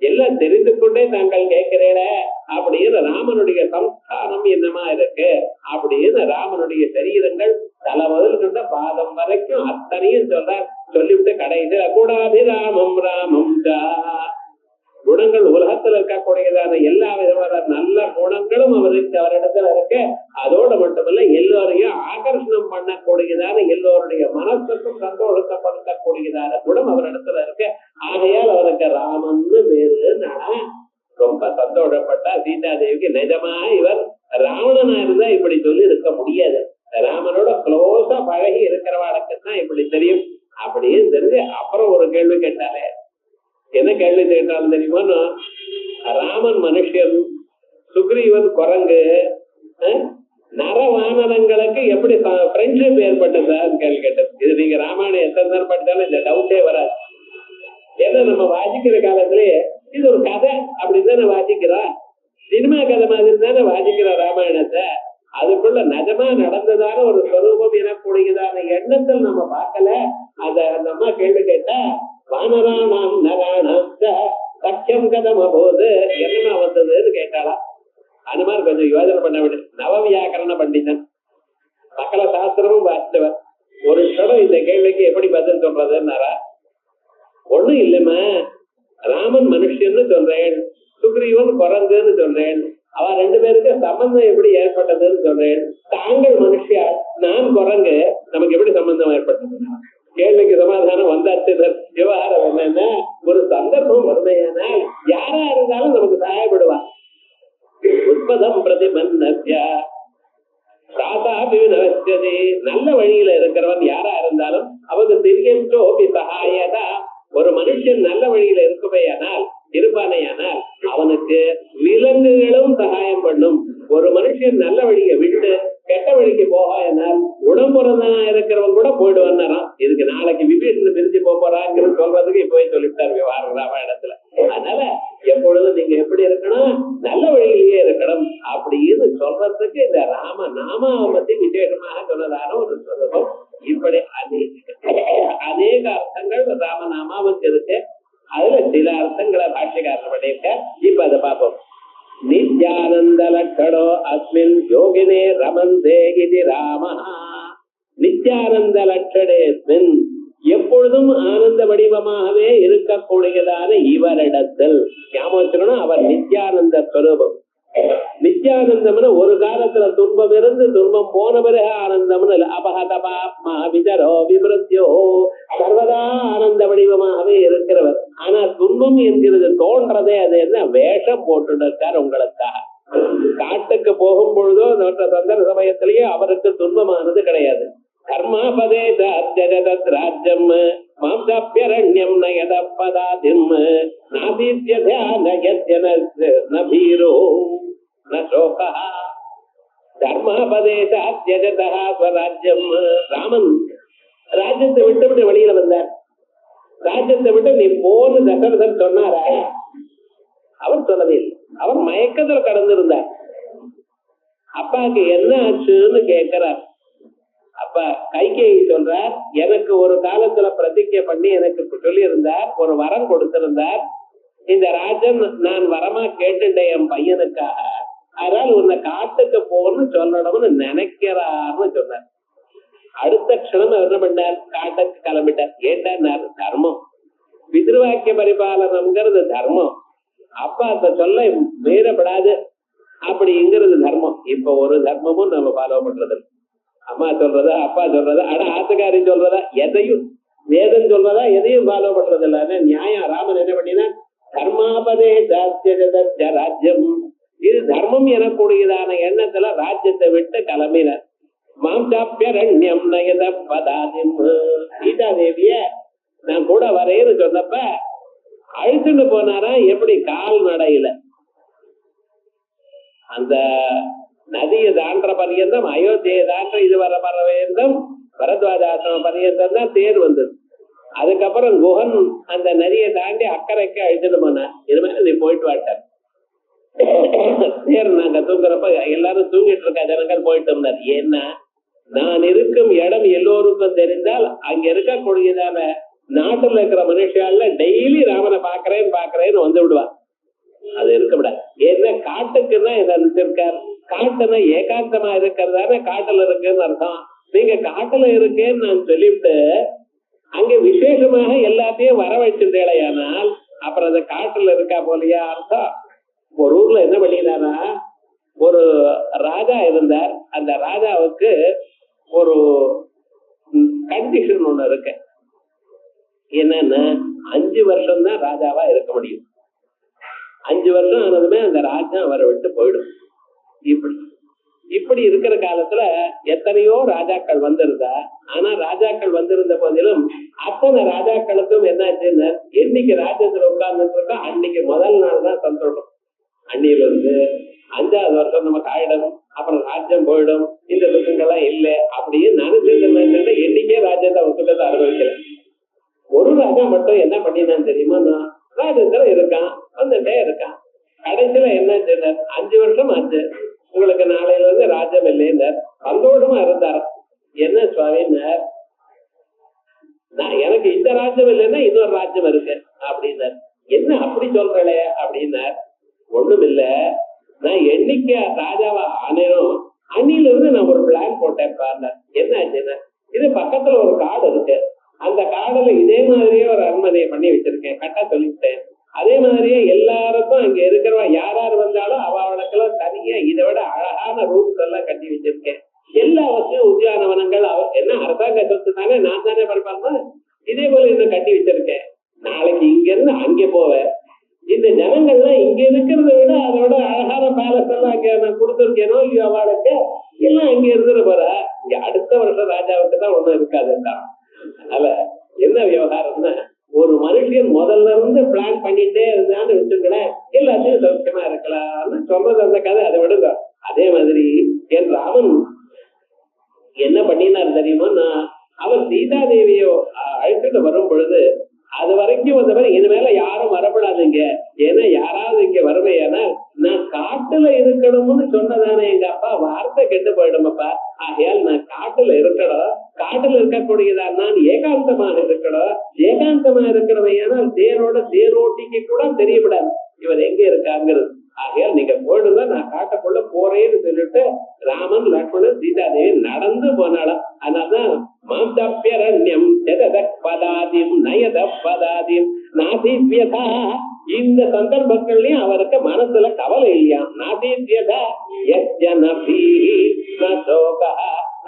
எல்லாம் தெரிந்து கொண்டே தாங்கள் கேட்கிறேன் அப்படின்னு ராமனுடைய சம்ஸ்காரம் என்னமா இருக்கு அப்படின்னு ராமனுடைய சரீரங்கள் தலை முதல் கொண்ட பாதம் வரைக்கும் அத்தனையும் சொல்றார். சொல்லிவிட்டு கடைசியில கூடாபிராமம் ராமம் குணங்கள் உலகத்துல இருக்கக்கூடியதான எல்லா விதமான நல்ல குணங்களும் அவரிடத்துல இருக்கு. அதோடு மட்டுமல்ல எல்லோரையும் ஆகர்ஷணம் பண்ணக்கூடியதான எல்லோருடைய மனசுக்கும் சந்தோஷப்படுத்தக்கூடியதான குணம் அவரிடத்துல இருக்கு. ஆகையால் அவருக்கு ராமன்னு பேருன்னா ரொம்ப சந்தோஷப்பட்டா சீதாதேவிக்கு. நிஜமா இவர் ராவணனா இருந்தா இப்படி சொல்லி இருக்க முடியாது. ராமனோட க்ளோஸா பழகி இருக்கிறவாளுக்குதான் இப்படி தெரியும் அப்படின்னு தெரிஞ்சு அப்புறம் ஒரு கேள்வி கேட்டாலே. என்ன கேள்வி கேட்டாலும் தெரியுமா? ராமன் மனுஷன், சுக்ரீவன் குரங்கு, நரவானரங்களுக்கு எப்படி ஃப்ரெண்ட்ஷிப் ஏற்பட்டதுன்னு கேள்வி கேட்டது. இது நீங்க ராமாயணம் எத்தனை நேரம் படித்தாலும் இந்த டவுட்டே வராது. ஏன்னா நம்ம வாசிக்கிற காலத்திலேயே இது ஒரு கதை அப்படின்னு தானே வாசிக்கிறோம். சினிமா கதை மாதிரி தானே வாசிக்கிற ராமாயணத்தை. அதுக்குள்ள நிஜமா நடந்ததான ஒரு ஸ்வரூபம் எனக்கூடியதான எண்ணத்தில் நம்ம பார்க்கல. அத அந்த அம்மா கேள்வி கேட்டா வானராணாம் நராணாம் சக்கியம் கதம போது என்னமா வந்ததுன்னு கேட்டாளா. அந்த மாதிரி கொஞ்சம் யோசனை பண்ண விடு. நவவியாக்கரண பண்டிதன், சகல சாஸ்திரமும் வாசித்தவர். ஒரு க்ஷணம் இந்த கேள்விக்கு எப்படி பதில் சொல்றதுன்னாரா. ஒண்ணும் இல்லைம்மா, ராமன் மனுஷன்னு சொல்றேன், சுக்ரீவன் குரங்குன்னு சொல்றேன், அவ ரெண்டு பேருக்கு சம்பந்தம் எப்படி ஏற்பட்டதுன்னு சொல்றேன். தாங்கள் மனுஷியா, நான் குரங்கு, நமக்கு எப்படி சம்பந்தம் ஏற்பட்டது? கேள்விக்கு சமாதானம் வந்தாச்சு. விவகாரம் என்னன்னா, ஒரு சந்தர்ப்பம் வறுமையானால் யாரா இருந்தாலும் நமக்கு சகாயப்படுவான். உற்பதம் பிரதிபந்தத்யா பிராதாபிவினவச்சதே. நல்ல வழியில இருக்கிறவன் யாரா இருந்தாலும் அவங்க திரியந்தோபி சகாயதா. ஒரு மனுஷன் நல்ல வழியில இருக்குமையானால் இருப்பானையானால் அவனுக்கு விலங்குகளும் சகாயம் பண்ணும். ஒரு மனுஷன் நல்ல வழியை விட்டு கெட்ட வழிக்கு போகாயனால் உடம்புறதான் இருக்கிறவன் கூட போயிடுவான். இதுக்கு நாளைக்கு விபீஷன் பிரிஞ்சு போறாங்கிறது சொல்றதுக்கு இப்பவே சொல்லிவிட்டார் ராமாயணத்துல. அதனால எப்பொழுதும் நீங்க எப்படி இருக்கணும், நல்ல வழியிலேயே இருக்கணும் அப்படின்னு சொல்றதுக்கு இந்த ராம நாமாவை பத்தி விசேஷமாக சொன்னதான ஒரு சொல்லுவோம். இப்படி அநேக அர்த்தங்கள் ராமநாமாவுக்கு இருக்கு. அதுல சில அர்த்தங்களை பாஷ்யக்காரர் பண்ணியிருக்க. இப்ப அதை பார்ப்போம். நித்யானந்த லட்சணோ அஸ்மின் யோகினே ரமந்தே இது ராம. நித்யானந்த லட்சணேஸ்மின், எப்பொழுதும் ஆனந்த வடிவமாகவே இருக்கக்கூடியதான இவரிடத்தில் ஞாபகம் அவர் நித்யானந்த ஸ்வரூபம். நித்யானந்தம்னு ஒரு காலத்துல துன்பம் இருந்து துன்பம் போன பிறகு ஆனந்தம்னு அபகதபாப்மா விஜரோ விமிருத்யோ, சர்வதா ஆனந்த வடிவமாகவே இருக்கிறவர். ஆனா துன்பம் என்கிறது தோன்றதே அது என்ன வேஷம் போட்டு இருக்கார் உங்களுக்காக. காட்டுக்கு போகும் பொழுதோ மற்ற சந்தர்ப்ப சமயத்திலேயே அவருக்கு துன்பமானது கிடையாது. கர்மாபதே ராஜ்யம் மாம்சாப்யரண்யம் நயத பதாதிம் நாசீத்யோ நோகா. தர்மாபதேசாத்யஜதா ஸ்வராஜ்யம். ராமன் ராஜ்யத்தை விட்டு வெளியில வந்தார். ராஜ்யத்தை விட்டு நீ போன்னு தசரதன் சொன்னாரா? அவர் சொல்லவே இல்லை. அவர் மயக்கத்தில் கடந்திருந்தார். அப்பாவுக்கு என்ன ஆச்சுன்னு கேட்கிறார். அப்ப கைகேயி சொல்றார், எனக்கு ஒரு காலத்துல பிரதிஜை பண்ணி எனக்கு சொல்லி இருந்தார், ஒரு வரம் கொடுத்திருந்தார். இந்த ராஜன் நான் வரமா கேட்டுட்டேன் என் பையனுக்காக, அதனால உன்னை காட்டுக்கு போன்னு சொல்லணும்னு நினைக்கிறார்னு சொன்னார். அடுத்த க்ஷணம் என்ன பண்ணார், காட்டுக்கு கிளம்பிட்டார். ஏண்டார், தர்மம், பிதிருவாக்கிய பரிபாலனம்ங்கிறது தர்மம். அப்பா அத சொல்ல மீறப்படாது அப்படிங்கிறது தர்மம். இப்ப ஒரு தர்மமும் நம்ம ஃபாலோ பண்றது, அம்மா சொல்றதா அப்பா சொல்றதா ஆனா ஆத்துக்காரி சொல்றதா எதையும் வேதம் சொல்றதா எதையும் ஃபாலோ பண்றது இல்ல. நியாயம். ராமன் என்ன பண்ணினா தர்மாபதே ராஜ்யம், இது தர்மம் எனக்கூடியதான எண்ணத்துல ராஜ்யத்தை விட்டு கிளம்பினார். மாம்சாப்யரண்யம் நயத பதாதிம். சீதா தேவிய நான் கூட வரேன்னு சொன்னப்ப அழுத்துட்டு போனாரா. எப்படி? கால் நடையில. அந்த நதியை தாண்ட பரியந்தம், அயோத்தியை தாண்ட இது வர பர்யந்தம், பரத்வாஜாசிரம பரியந்தம் தான் தேர் வந்தது. அதுக்கப்புறம் குஹன் அந்த நதியை தாண்டி அக்கறைக்கு அழிச்சுட்டு போனார். இனிமேல் நீ போயிட்டு வாட்டார். தேர் நாங்க தூங்குறப்ப எல்லாரும் தூங்கிட்டு இருக்க ஜனங்கள் போயிட்டோம்னார். ஏன்னா நான் இருக்கும் இடம் எல்லோருக்கும் தெரிந்தால் அங்க இருக்கக்கூடியதான நாட்டுல இருக்கிற மனுஷால டெய்லி ராமனை பாக்குறேன்னு வந்து விடுவா. அது இருக்க விட. ஏன்னா காட்டுக்குன்னா இதை நினைச்சிருக்காரு. காட்டுன்னா ஏகாந்தமா இருக்கிறதான காட்டுல இருக்குன்னு அர்த்தம். நீங்க காட்டுல இருக்கேன்னு நான் சொல்லிவிட்டு அங்க விசேஷமாக எல்லாத்தையும் வர வச்சிருந்தேனால் அப்புறம் அந்த காட்டுல இருக்கா போலியா அர்த்தம். ஒரு ஊர்ல என்ன பண்ணினாரா, ஒரு ராஜா இருந்தார். அந்த ராஜாவுக்கு ஒரு கண்டிஷன் ஒண்ணு இருக்கு. என்னன்னா 5 வருஷம் தான் ராஜாவா இருக்க முடியும். 5 வருஷம் ஆனதுமே அந்த ராஜா அவரை விட்டு போயிடும். இப்படி இருக்கிற காலத்துல எத்தனையோ ராஜாக்கள் வந்திருந்தா. ஆனா ராஜாக்கள் வந்திருந்த போதிலும் அத்தனை ராஜாக்களுக்கும் என்னாச்சுன்னு, என்னைக்கு ராஜ்யத்துல உட்கார்ந்துட்டு இருக்கோம் அன்னைக்கு முதல் நாள் தான் சந்தோஷம். அன்னையில இருந்து 5வது வருஷம் நமக்கு ஆயிடும், அப்புறம் ராஜ்யம் போயிடும், இந்த சுகங்கள்லாம் இல்லை அப்படின்னு நினைச்சிட்டு என்னைக்கே ராஜ்யத்தை சுகத்தை அனுபவிக்கல. ஒரு ராஜா மட்டும் என்ன பண்ணினான்னு தெரியுமா, ராஜேந்திரன் இருக்கான், வந்துட்டே இருக்கான். கடைசியில என்ன செய்தார், 5 வருஷம் ஆச்சு, உங்களுக்கு நாளையில இருந்து ராஜ்யம் இல்லைன்னார். சந்தோஷமா இருந்தார். என்ன சுவாமின்னார், நான் எனக்கு இந்த ராஜ்யம் இல்லைன்னா இன்னொரு ராஜ்யம் இருக்கு அப்படின்னார். என்ன அப்படி சொல்றே அப்படின்னார். ஒண்ணும் இல்ல, நான் என்னைக்கு ராஜாவா ஆனேனும் அன்னில இருந்து நான் ஒரு பிளான் போட்டேன் பாருங்க. என்ன ஆச்சுன்னா, இது பக்கத்துல ஒரு காடு இருக்கு, அந்த காடுல இதே மாதிரியே ஒரு அரண்மனையை பண்ணி வச்சிருக்கேன், கட்ட சொல்லிட்டேன். அதே மாதிரியே எல்லாருக்கும் அங்க இருக்கிறவா யார் யார் வந்தாலும் அவளுக்கெல்லாம் தனியா இதை விட அழகான ரூம்ஸ் எல்லாம் கட்டி வச்சிருக்கேன். எல்லா வசதியும் உத்தியானவனங்கள் என்ன அரசாங்க சொத்து தானே, நான் தானே பரப்பாம இதே போல இன்னும் கட்டி வச்சிருக்கேன். நாளைக்கு இங்க இருந்து அங்கே போவேன், இந்த ஜனங்கள்லாம் இங்க இருக்கிறத விட அதோட அழகான பேலஸ் எல்லாம் அங்க நான் கொடுத்துருக்கேனோ இல்லையோ அவளுக்கு எல்லாம் அங்க இருந்துட்டு போற, இங்க அடுத்த வருஷம் ராஜாவுக்கு தான் ஒண்ணும் இருக்காதுன்றான். அதனால என்ன விவகாரம்னா, ஒரு மனுஷன் முதல்ல இருந்து பிளான் பண்ணிட்டே இருந்தான்னு வச்சுங்களேன், எல்லாத்தையும் சௌக்கியமா இருக்கலாம்னு சொல்றது அந்த கதை. அதை விடுங்க. அதே மாதிரி என் ராமன் என்ன பண்ணினார் தெரியுமா, அவர் சீதா தேவியோ அழைச்சிட்டு வரும் பொழுது அது வரைக்கும் வந்தவரை இனிமேல யாரும் வரப்படாதுங்க, ஏன்னா யாராவது இங்க வருவையானா நான் காட்டுல இருக்கணும்னு சொன்னதானே எங்க அப்பா, வார்த்தை கெட்டு போயிடுமப்பா. ஆகையால் நான் காட்டுல இருக்கணும், காட்டுல இருக்கக்கூடியதான் நான் ஏகாந்தமாக இருக்கணும். ஏகாந்தமா இருக்கிறவையானா தேரோட தேரோட்டிக்கு கூட தெரியப்படாது இவர் எங்க இருக்காங்கிறது. ஆகையால் நீங்க போயிடுங்க, நான் காட்டுக்குள்ள போறேன்னு சொல்லிட்டு ராமன் லக்ஷ்மணன் சீதா தேவி நடந்து போனாலும். அதனால்தான் மாம்சப்யரண்யம் பதாதிம் நயத பதாதிம் நாசித்யதா, இந்த சந்தர்ப்பங்கள்லயும் அவருக்கு மனசுல கவலை இல்லையா. நாசித்யதா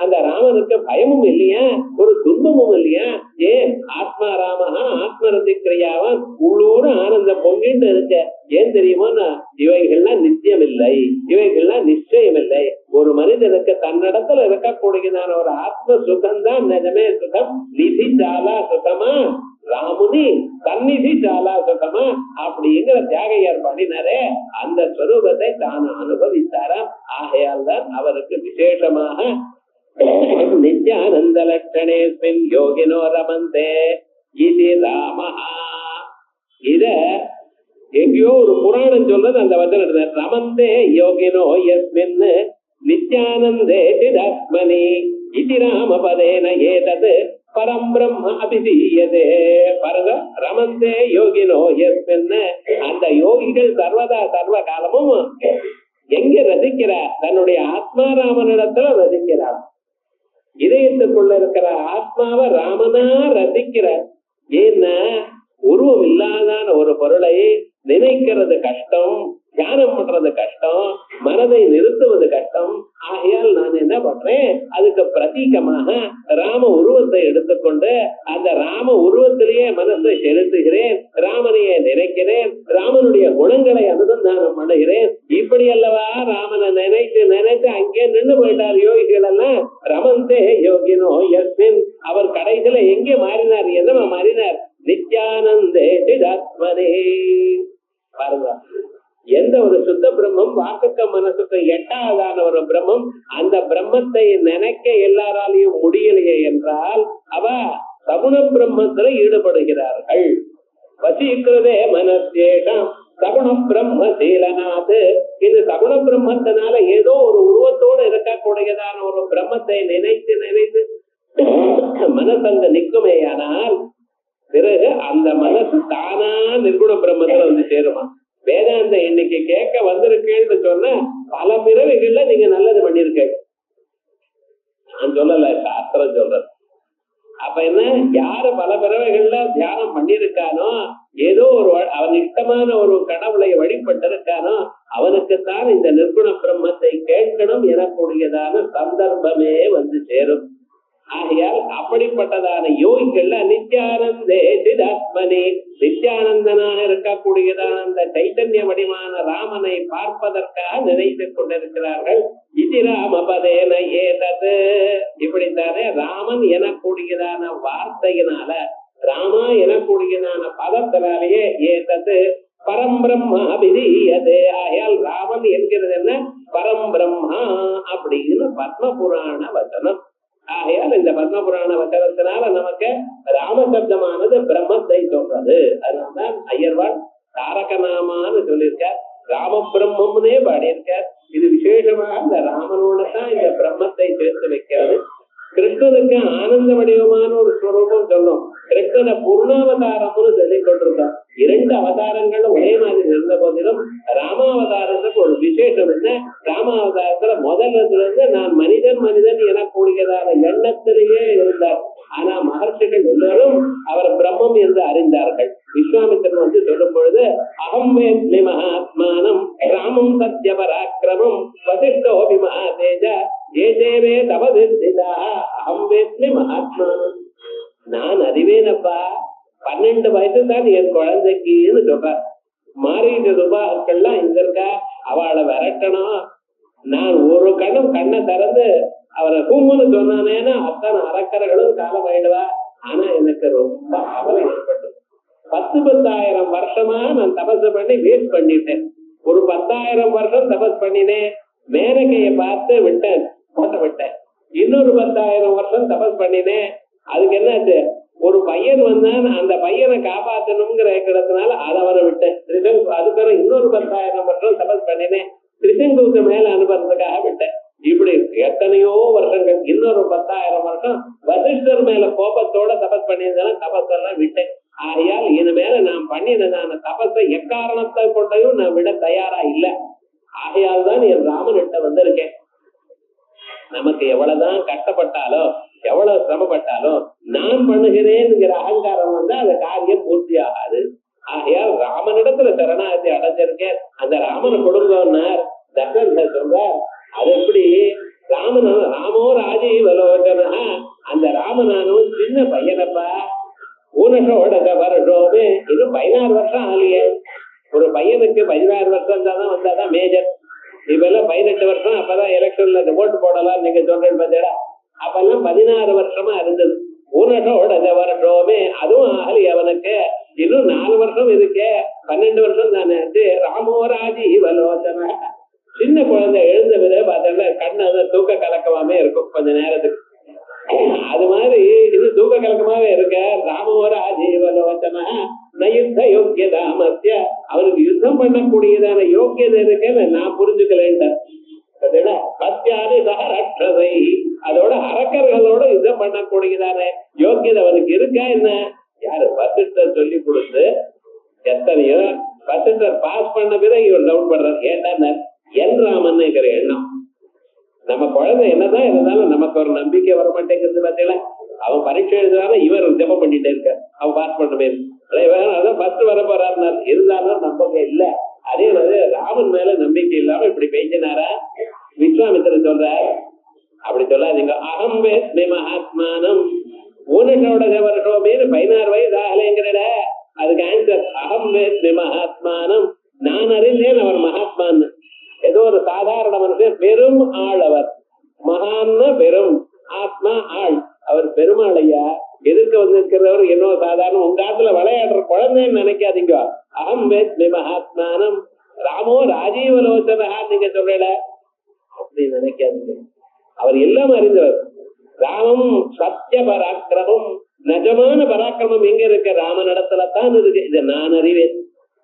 அந்த ராமனுக்கு பயமும் இல்லையா, ஒரு துன்பமும் இல்லையா. ஏன் ஆத்மா ராமஹா ஆத்மரதிக்கிரியாவன் உள்ளூர ஆனந்தம் பொங்கிட்டு இருக்க. ஏன் தெரியுமா, இவைகள்லாம் நித்தியம் இல்லை, இவைகள்லாம் நிச்சயம் இல்லை. ஒரு மனிதனுக்கு தன்னிடத்துல இருக்கக்கூடியதான ஒரு ஆத்ம சுகம்தான் நிஜமே சுகம். நிதி ஜாலா சுகமா ராமுனி தன்னிதி ஜாலா சுகமா அப்படிங்கிற தியாகையார் பண்ணினாரே, அந்த ஸ்வரூபத்தை தான் அனுபவித்தாரா. ஆகையால் தான் அவருக்கு விசேஷமாக நித்யானந்த லட்சணேஸ்மின் யோகினோ ரமந்தே இது ராமஹா. இத எங்கேயோ ஒரு புராணம் சொல்றது அந்த வசனம், ரமந்தே யோகினோ யஸ்மின் நித்யானந்தே சிதாத்மனி இது ராமபதேன ஏதத் பரம் பிரம்ம அபிதீயதே. பரத ரமந்தே யோகினோ யஸ்மின், அந்த யோகிகள் சர்வதா சர்வ காலமும் எங்க ரசிக்கிறார், தன்னுடைய ஆத்மாராமனிடத்துல ரசிக்கிறார். இதயத்துக்குள்ள இருக்கிற ஆத்மாவை ராமனா ரசிக்கிறார். ஏன்னா உருவம் இல்லாதான ஒரு பொருளை நினைக்கிறது கஷ்டம், தியானம் பண்றது கஷ்டம், மனதை நிறுத்துவது கஷ்டம். ஆகையால் நான் என்ன பண்றேன், அதுக்கு பிரதீகமாக ராம உருவத்தை எடுத்துக்கொண்டு அந்த ராம உருவத்திலேயே மனசை செலுத்துகிறேன், ராமனையே நினைக்கிறேன், ராமனுடைய குணங்களை அனுசந்தானம் பண்ணுகிறேன். இப்படி அல்லவா ராமனை நினைத்து நினைத்து அங்கே நின்று போயிட்டார் யோகிகள் எல்லாம். ரமந்தே யோகினோ யஸ்மின், அவர் கடைசியில எங்கே மாறினார், என்னமா மாறினார், நித்யானந்தே சிதாத்மனே. பாருங்க, எந்த ஒரு சுத்த பிரம்மம் வாக்குக்கு மனசுக்கு எட்டாவதான ஒரு பிரம்மம், அந்த பிரம்மத்தை நினைக்க எல்லாராலையும் முடியலையே என்றால் அவ சகுண பிரம்மத்துல ஈடுபடுகிறார்கள். வசீக்கிரதே மனசேஷம் சகுண பிரம்ம சீலநாத். இது சகுண பிரம்மத்தினால ஏதோ ஒரு உருவத்தோடு இருக்கக்கூடியதான ஒரு பிரம்மத்தை நினைத்து நினைத்து மனசங்க நிற்குமேயானால் பிறகு அந்த மனசு தானா நிர்குண பிரம்மத்துல வந்து சேருமா. வேதாந்த இன்னைக்கு கேட்க வந்திருக்கேன்னு சொன்ன பல பிறவிகள்ல நீங்க நல்லது பண்ணிருக்க, நான் சொல்லல, சாஸ்திரம் சொல்றது. அப்ப என்ன, யாரு பல பிறவைகள்ல தியானம் பண்ணிருக்கானோ, ஏதோ ஒரு அவன் இஷ்டமான ஒரு கடவுளை வழிபட்டிருக்கானோ, அவனுக்குத்தான் இந்த நிர்குண பிரம்மத்தை கேட்கணும் எனக்கூடியதான சந்தர்ப்பமே வந்து சேரும். ஆகையால் அப்படிப்பட்டதான யோகிகள்ல நித்யானந்தே சிதாத்மனே, நித்யானந்தனாக இருக்கக்கூடியதான அந்த சைத்தன்ய வடிவான ராமனை பார்ப்பதற்காக நினைத்துக் கொண்டிருக்கிறார்கள். இது ராமபதேன ஏதது, இப்படித்தானே ராமன் எனக்கூடியதான வார்த்தையினால, ராமா எனக்கூடியதான பதத்தினாலேயே ஏதது பரம்பிரம்ம அபிதீயதே. ஆகையால் ராமன் என்கிறது என்ன, பரம் பிரம்மா அப்படின்னு பத்ம புராண வச்சனம். ஆகையால் இந்த பத்ம புராண வச்சனத்தினால நமக்கு ராமசப்தமானது பிரம்மத்தை சொல்றது. அதனால்தான் ஐயர்வாள் தாரகநாமான்னு சொல்லியிருக்கார், ராம பிரம்மம்னே பாடியிருக்கார். இது விசேஷமாக இந்த ராமனோட தான் இந்த பிரம்மத்தை சேர்த்து வைக்கிறது. கிருஷ்ணனுக்கு ஆனந்த வடிவமான ஒரு ஸ்வரூபம் சொன்னோம். கிருஷ்ணனை பூர்ணாவதாரம்னு சொல்லிக் கொண்டிருந்தோம். 2 அவதாரங்கள் ஒரே மாதிரி இருந்த போதிலும் ராமாவதாரத்துக்கு ஒரு விசேஷம் என்ன, ராமாவதாரத்துல முதல்ல இருந்து நான் மனிதன் எனக்கூடியதான எண்ணத்திலேயே இருந்தார். ஆனா மகர்ஷிகள் எல்லாரும் அவர் பிரம்மம் என்று அறிந்தார்கள். விஸ்வாமித்திரன் சொல்லும் பொழுது அகம் வேத்மி மகாத்மானம் ராமம் சத்ய பராக்கிரமம் வசிஷ்டோபி மகாதேஜ ஏதேவே தபதிதா அகம் வேத்மி மகாத்மானம். நான் அறிவேனப்பா, 12 வயசு தான் என் குழந்தைக்குன்னு சொல்றார். மாறிட்டு ரூபாக்கள்லாம் இங்க இருக்கா, அவளை விரட்டணும். நான் ஒரு கண்ணை திறந்து அவரை கும்முன்னு சொன்னானேன்னா அத்தனை அரக்கர்களும் காலம் ஆயிடுவா. ஆனா எனக்கு ரொம்ப கவலை ஏற்பட்டது. 10,000 வருஷமா நான் தபசு பண்ணி வேஸ்ட் பண்ணிட்டேன். ஒரு 10,000 வருஷம் தபஸ் பண்ணினேன், மேனகையை பார்த்து விட்டேன், போட்ட விட்டேன். இன்னொரு 10,000 வருஷம் தபஸ் பண்ணினேன், அதுக்கு என்னாச்சு, ஒரு பையன் வந்தான், அந்த பையனை காப்பாற்றணுங்கிற இடத்தினால அதை அவரை விட்டேன். அதுக்கு இன்னொரு 10,000 வருஷம் தபஸ் பண்ணினேன், திருச்செங்கூருக்கு மேல அனுப்புறதுக்காக விட்டேன். இப்படி எத்தனையோ வருஷங்கள், இன்னொரு 10,000 வருஷம் வசிஷ்டர் மேல கோபத்தோட தபஸ் பண்ணியிருந்தேன், தபஸெல்லாம் விட்டேன். ஆகையால் இது மேல நான் பண்ணினதான தபஸை எக்காரணத்தை கொண்டையும் நான் விட தயாரா இல்லை. ஆகையால் தான் என் ராமனிட்ட வந்திருக்கேன். நமக்கு எவ்வளவுதான் கஷ்டப்பட்டாலும் எவ்வளவு சிரமப்பட்டாலும் நான் பண்ணுகிறேன்ங்கிற அகங்காரம் வந்தா அந்த காரியம் பூர்த்தி ஆகாது. ஆகையால் ராமனிடத்துல சரணாகதி அடைஞ்சிருக்கேன், அந்த ராமனை கொடுங்கன்னார். தசரதர் சொல்றார், அது எப்படி ராமோ ராஜீவலோச்சனா, அந்த ராமனானும் சின்ன பையனப்பா, ஊனஷோட வருஷோமே, இன்னும் 16 வருஷம் ஆகலையே. ஒரு பையனுக்கு 16 வருஷம் தான் வந்தாதான் மேஜர். இப்பெல்லாம் 18 வருஷம், அப்பதான் எலெக்ஷன்ல ஓட்டு போடலாம் நீங்க சொல்றேன் பார்த்தா. அப்பெல்லாம் 16 வருஷமா இருந்தது. ஊனஷோட வருஷோமே, அதுவும் ஆகலி அவனுக்கு. இன்னும் 4 வருஷம் இருக்கே, 12 வருஷம் தானே. ராமோ ராஜீவலோச்சனா, சின்ன குழந்தை எழுந்த வித பார்த்தா கண்ணு தூக்க கலக்கமாவே இருக்கும் கொஞ்ச நேரத்துக்கு. அது மாதிரி இது தூக்க கலக்கமாவே இருக்க. ராமோர ஆஜீவலோச்சனா நயுத்த யோக்கியதாமத்திய, அவனுக்கு யுத்தம் பண்ணக்கூடியதான யோக்கியதை இருக்குன்னு நான் புரிஞ்சுக்கலேன். பத்தியாதி சகரட்சதை, அதோட அரக்கர்களோட யுத்தம் பண்ணக்கூடியதான யோக்கியதை அவனுக்கு இருக்கா என்ன? யாரு? வசிஷ்டர் சொல்லி கொடுத்து எத்தனையோ வசிஷ்டர் பாஸ் பண்ண பிறகு இவர் டவுன் பண்றாரு. ஏன்டா என் ராமன்னுங்கிற எண்ணம். நம்ம குழந்தை என்னதான் இருந்தாலும் நமக்கு ஒரு நம்பிக்கை வர மாட்டேங்கிறது. பார்த்தீங்களா, அவன் பரீட்சை எழுதுறாரு, இவர் ஜெபம் பண்ணிட்டே இருக்க, அவன் பாஸ் பண்ணவே அதான் ஃபர்ஸ்ட் வர போறாரு. இருந்தாலும் நம்பிக்கை இல்லை. அதே மாதிரி ராமன் மேல நம்பிக்கை இல்லாம இப்படி பேசினாரா? விஸ்வாமித்திரன் சொல்ற, அப்படி சொல்லாதீங்க. அகம் வேத்மி மகாத்மானம், ஊனஷோட வருஷோமேனு 16 வயசு ஆகலைங்கிற. அதுக்கு ஆன்சர் அகம் வேத்மி மகாத்மானம், நான் அறிந்தேன் அவர் மகாத்மான்னு. ஏதோ ஒரு சாதாரண மனுஷன், பெரும் ஆள் அவர். மகான்னா பெரும், ஆத்மா ஆள். அவர் பெருமாள் ஐயா. எதிர்க்க வந்திருக்கிறவர் என்னோ சாதாரண உங்க காலத்துல விளையாடுற குழந்தைன்னு நினைக்காதீங்க. அகம் வேத்மி மகாத்மானம் ராமோ ராஜீவலோச்சனா நீங்க சொல்ற அப்படி நினைக்காதீங்க. அவர் எல்லாம் அறிந்தவர். ராமம் சத்திய பராக்கிரமம், நிஜமான பராக்கிரமம் எங்க இருக்கு? ராமனிடத்துல தான் இருக்கு. இதை நான் அறிவேன்.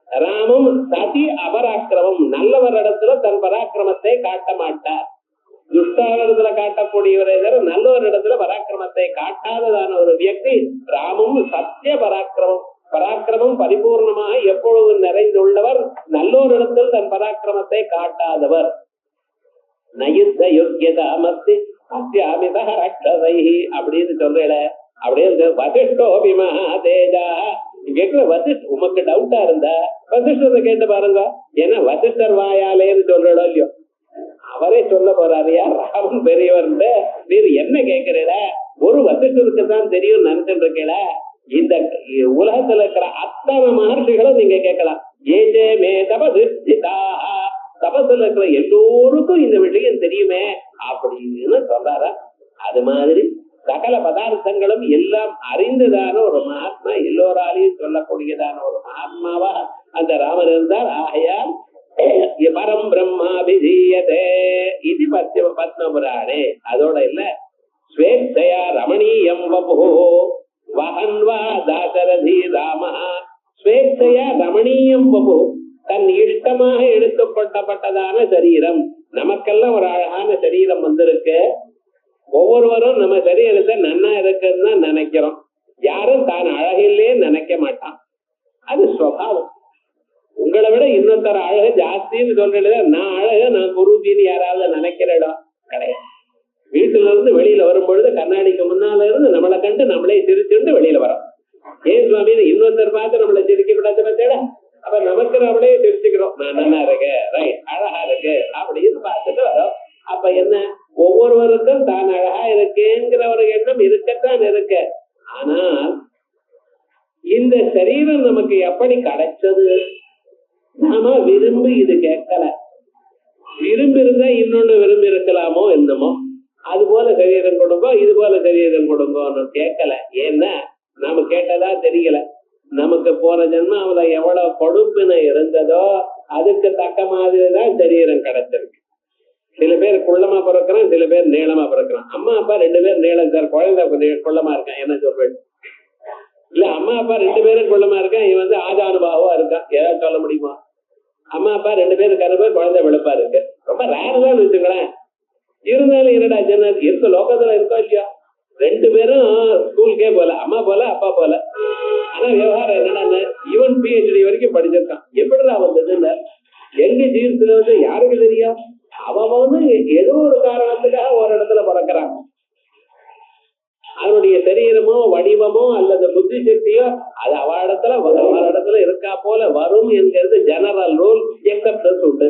ராமம் சதி அபராக்கிரமம், நல்லவர் இடத்துல தன் பராக்கிரமத்தை காட்ட மாட்டார். துஷ்டத்துல காட்டக்கூடியவரை நல்லவர் இடத்துல பராக்கிரமத்தை காட்டாததான ஒரு வியக்தி. ராமம் சத்திய பராக்கிரமம், பராக்கிரமம் பரிபூர்ணமாக எப்பொழுதும் நிறைந்துள்ளவர், நல்லோர் இடத்தில் தன் பராக்கிரமத்தை காட்டாதவர். நயுத்த யோக்கியதாமஸ்தி அத்தியாமித ரக்ஷதை அப்படின்னு சொல்றேன். அப்படியே வசிஷ்டோபி மகாதேஜா. கேட்கல வசிஷ்ட, உமக்கு டவுட்டா இருந்தா வசிஷ்டரை கேட்டு பாருங்க. ஏன்னா வசிஷ்டர் வாயாலேன்னு சொல்றோம் இல்லையோ, அவரே சொல்ல போறாரு. யார்? ராமன் பெரியவர். நீர் என்ன கேட்கிறீட? ஒரு வசிஷ்டருக்கு தான் தெரியும் நினைச்சுட்டு இருக்கீட. இந்த உலகத்துல இருக்கிற அத்தனை மகர்ஷிகளும் நீங்க கேட்கலாம். ஏஜே மே தபதிஷ்டிதா, தபசுல இருக்கிற எல்லோருக்கும் இந்த விஷயம் தெரியுமே அப்படின்னு சொல்றாரா. அது மாதிரி சகல பதார்த்தங்களும் எல்லாம் அறிந்ததான ஒரு மகாத்மா, எல்லோராலையும் சொல்லக்கூடியதான ஒரு மகாத்மாவா அந்த ராமன் இருந்தார். ஆகையால் பரம் பிரம்மாபிதீயதே, பத்மபுராணே. அதோட இல்ல, ஸ்வேச்சையா ரமணீயம் வபோ வஹன்வா தாசரதி ராம. ஸ்வேச்சையா ரமணீயம் வபு, தன் இஷ்டமாக எடுத்துக்கொள்ளப்பட்டதான சரீரம். நமக்கெல்லாம் ஒரு அழகான சரீரம் வந்திருக்கு. ஒவ்வொருவரும் நம்ம சரீரத்தை நன்னா இருக்குன்னு தான் நினைக்கிறோம். யாரும் தான் அழகிலே நினைக்க மாட்டான். அது ஸ்வபாவம். உங்களை விட இன்னொருத்தர அழகு ஜாஸ்தின்னு சொல்றது, நான் அழகு நான் குருபின்னு யாராவது நினைக்கிற இடம் கிடையாது. வீட்டுல இருந்து வெளியில வரும்பொழுது கண்ணாடிக்கு முன்னால இருந்து நம்மளை கண்டு நம்மளே சிரிச்சுட்டு வெளியில வரோம். ஏன் சுவாமின்னு இன்னொருத்தர் பார்த்து நம்மளை சிரிக்க கூடாது பார்த்தேடா. அப்ப நமக்கு நம்மளே சிரிச்சுக்கிறோம், நான் நல்லா இருக்கேன், ரைட், அழகா இருக்கு அப்படின்னு பார்த்துட்டு வரோம். அப்ப என்ன, ஒவ்வொருவருக்கும் தான் அழகா இருக்கேங்கிற ஒரு எண்ணம் இருக்கத்தான் இருக்கு. ஆனால் இந்த சரீரம் நமக்கு எப்படி கிடைச்சது? நாம விரும்பி இது கேட்கல. விரும்பி இருந்தா இன்னொன்னு விரும்பி இருக்கலாமோ என்னமோ, அது போல சரீரம் கொடுங்கோ, இது போல சரீரம் கொடுங்கோன்னு கேட்கல. ஏன்னா நாம கேட்டதா தெரியல. நமக்கு போன ஜென்மாவுல எவ்வளவு கொடுப்பினை இருந்ததோ அதுக்கு தக்க மாதிரிதான் சரீரம் கிடைச்சிருக்கு. சில பேர் குள்ளமா பிறக்கிறான், சில பேர் நீளமா பிறக்கிறான். அம்மா அப்பா 2 பேர் நீளம் சார், குழந்தை குள்ளமா இருக்கான், என்ன சொல்றேன்? இல்ல அம்மா அப்பா 2 பேரும் குள்ளமா இருக்கான், இவன் வந்து ஆஜானுபாவா இருக்கான், ஏதாவது சொல்ல முடியுமா? அம்மா அப்பா 2 பேரும் கருப்பா, குழந்தை வெளுப்பா இருக்கு. ரொம்ப ரேர் தான் வச்சுங்களேன். இருந்தாலும் என்னடா ஜன இருக்க லோகத்துல இருக்கோ இல்லையா, 2 பேரும் ஸ்கூலுக்கே போல, அம்மா போல அப்பா போல. ஆனா விவகாரம் என்னன்னா, இவன் PhD வரைக்கும் படிச்சிருக்கான். எப்படிடா வந்ததுன்னு எங்க ஜீவித்துல வந்து யாருக்கு தெரியும்? அவன் வந்து ஏதோ ஒரு காரணத்துக்காக ஒரு இடத்துல பிறக்கிறான். அவனுடைய சரீரமோ வடிவமோ அல்லது புத்தி சக்தியோ அது அவளிடத்துல இருக்கா போல வரும் என்கிறது ஜெனரல் ரூல். எக்ஸப்டன்ஸ் உண்டு.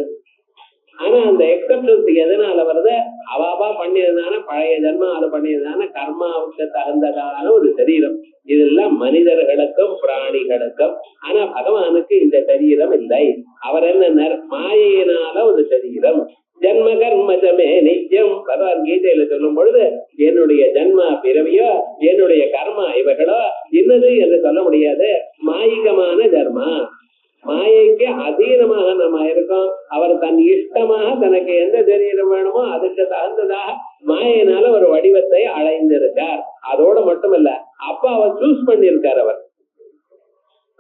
ஆனா அந்த எக்ஸப்டன்ஸ் எதனால வருது? அவாபா பண்ணியதுனால, பழைய ஜென்மம் அது பண்ணியதுனால கர்மாவுக்கு தகுந்ததான ஒரு சரீரம். இதெல்லாம் மனிதர்களுக்கும் பிராணிகளுக்கும். ஆனா பகவானுக்கு இந்த சரீரம் இல்லை. அவர் என்ன, மாயையினால ஒரு சரீரம். ஜன்ம கர்மஜமே நித்தியம். பகவான் கீதையில சொல்லும் பொழுது என்னுடைய ஜன்மா பிறவியோ என்னுடைய கர்மா இவைகளோ இன்னது என்று சொல்ல முடியாது. மாயிகமான ஜன்மா, மாயைக்கு அதீனமாக நம்ம இருக்கோம். அவர் தன் இஷ்டமாக தனக்கு எந்த சரீரம் வேணுமோ அதுக்கு தகுந்ததாக மாயினால ஒரு வடிவத்தை அடைந்திருக்கார். அதோட மட்டுமல்ல, அப்பா அவர் சூஸ் பண்ணியிருக்கார். அவர்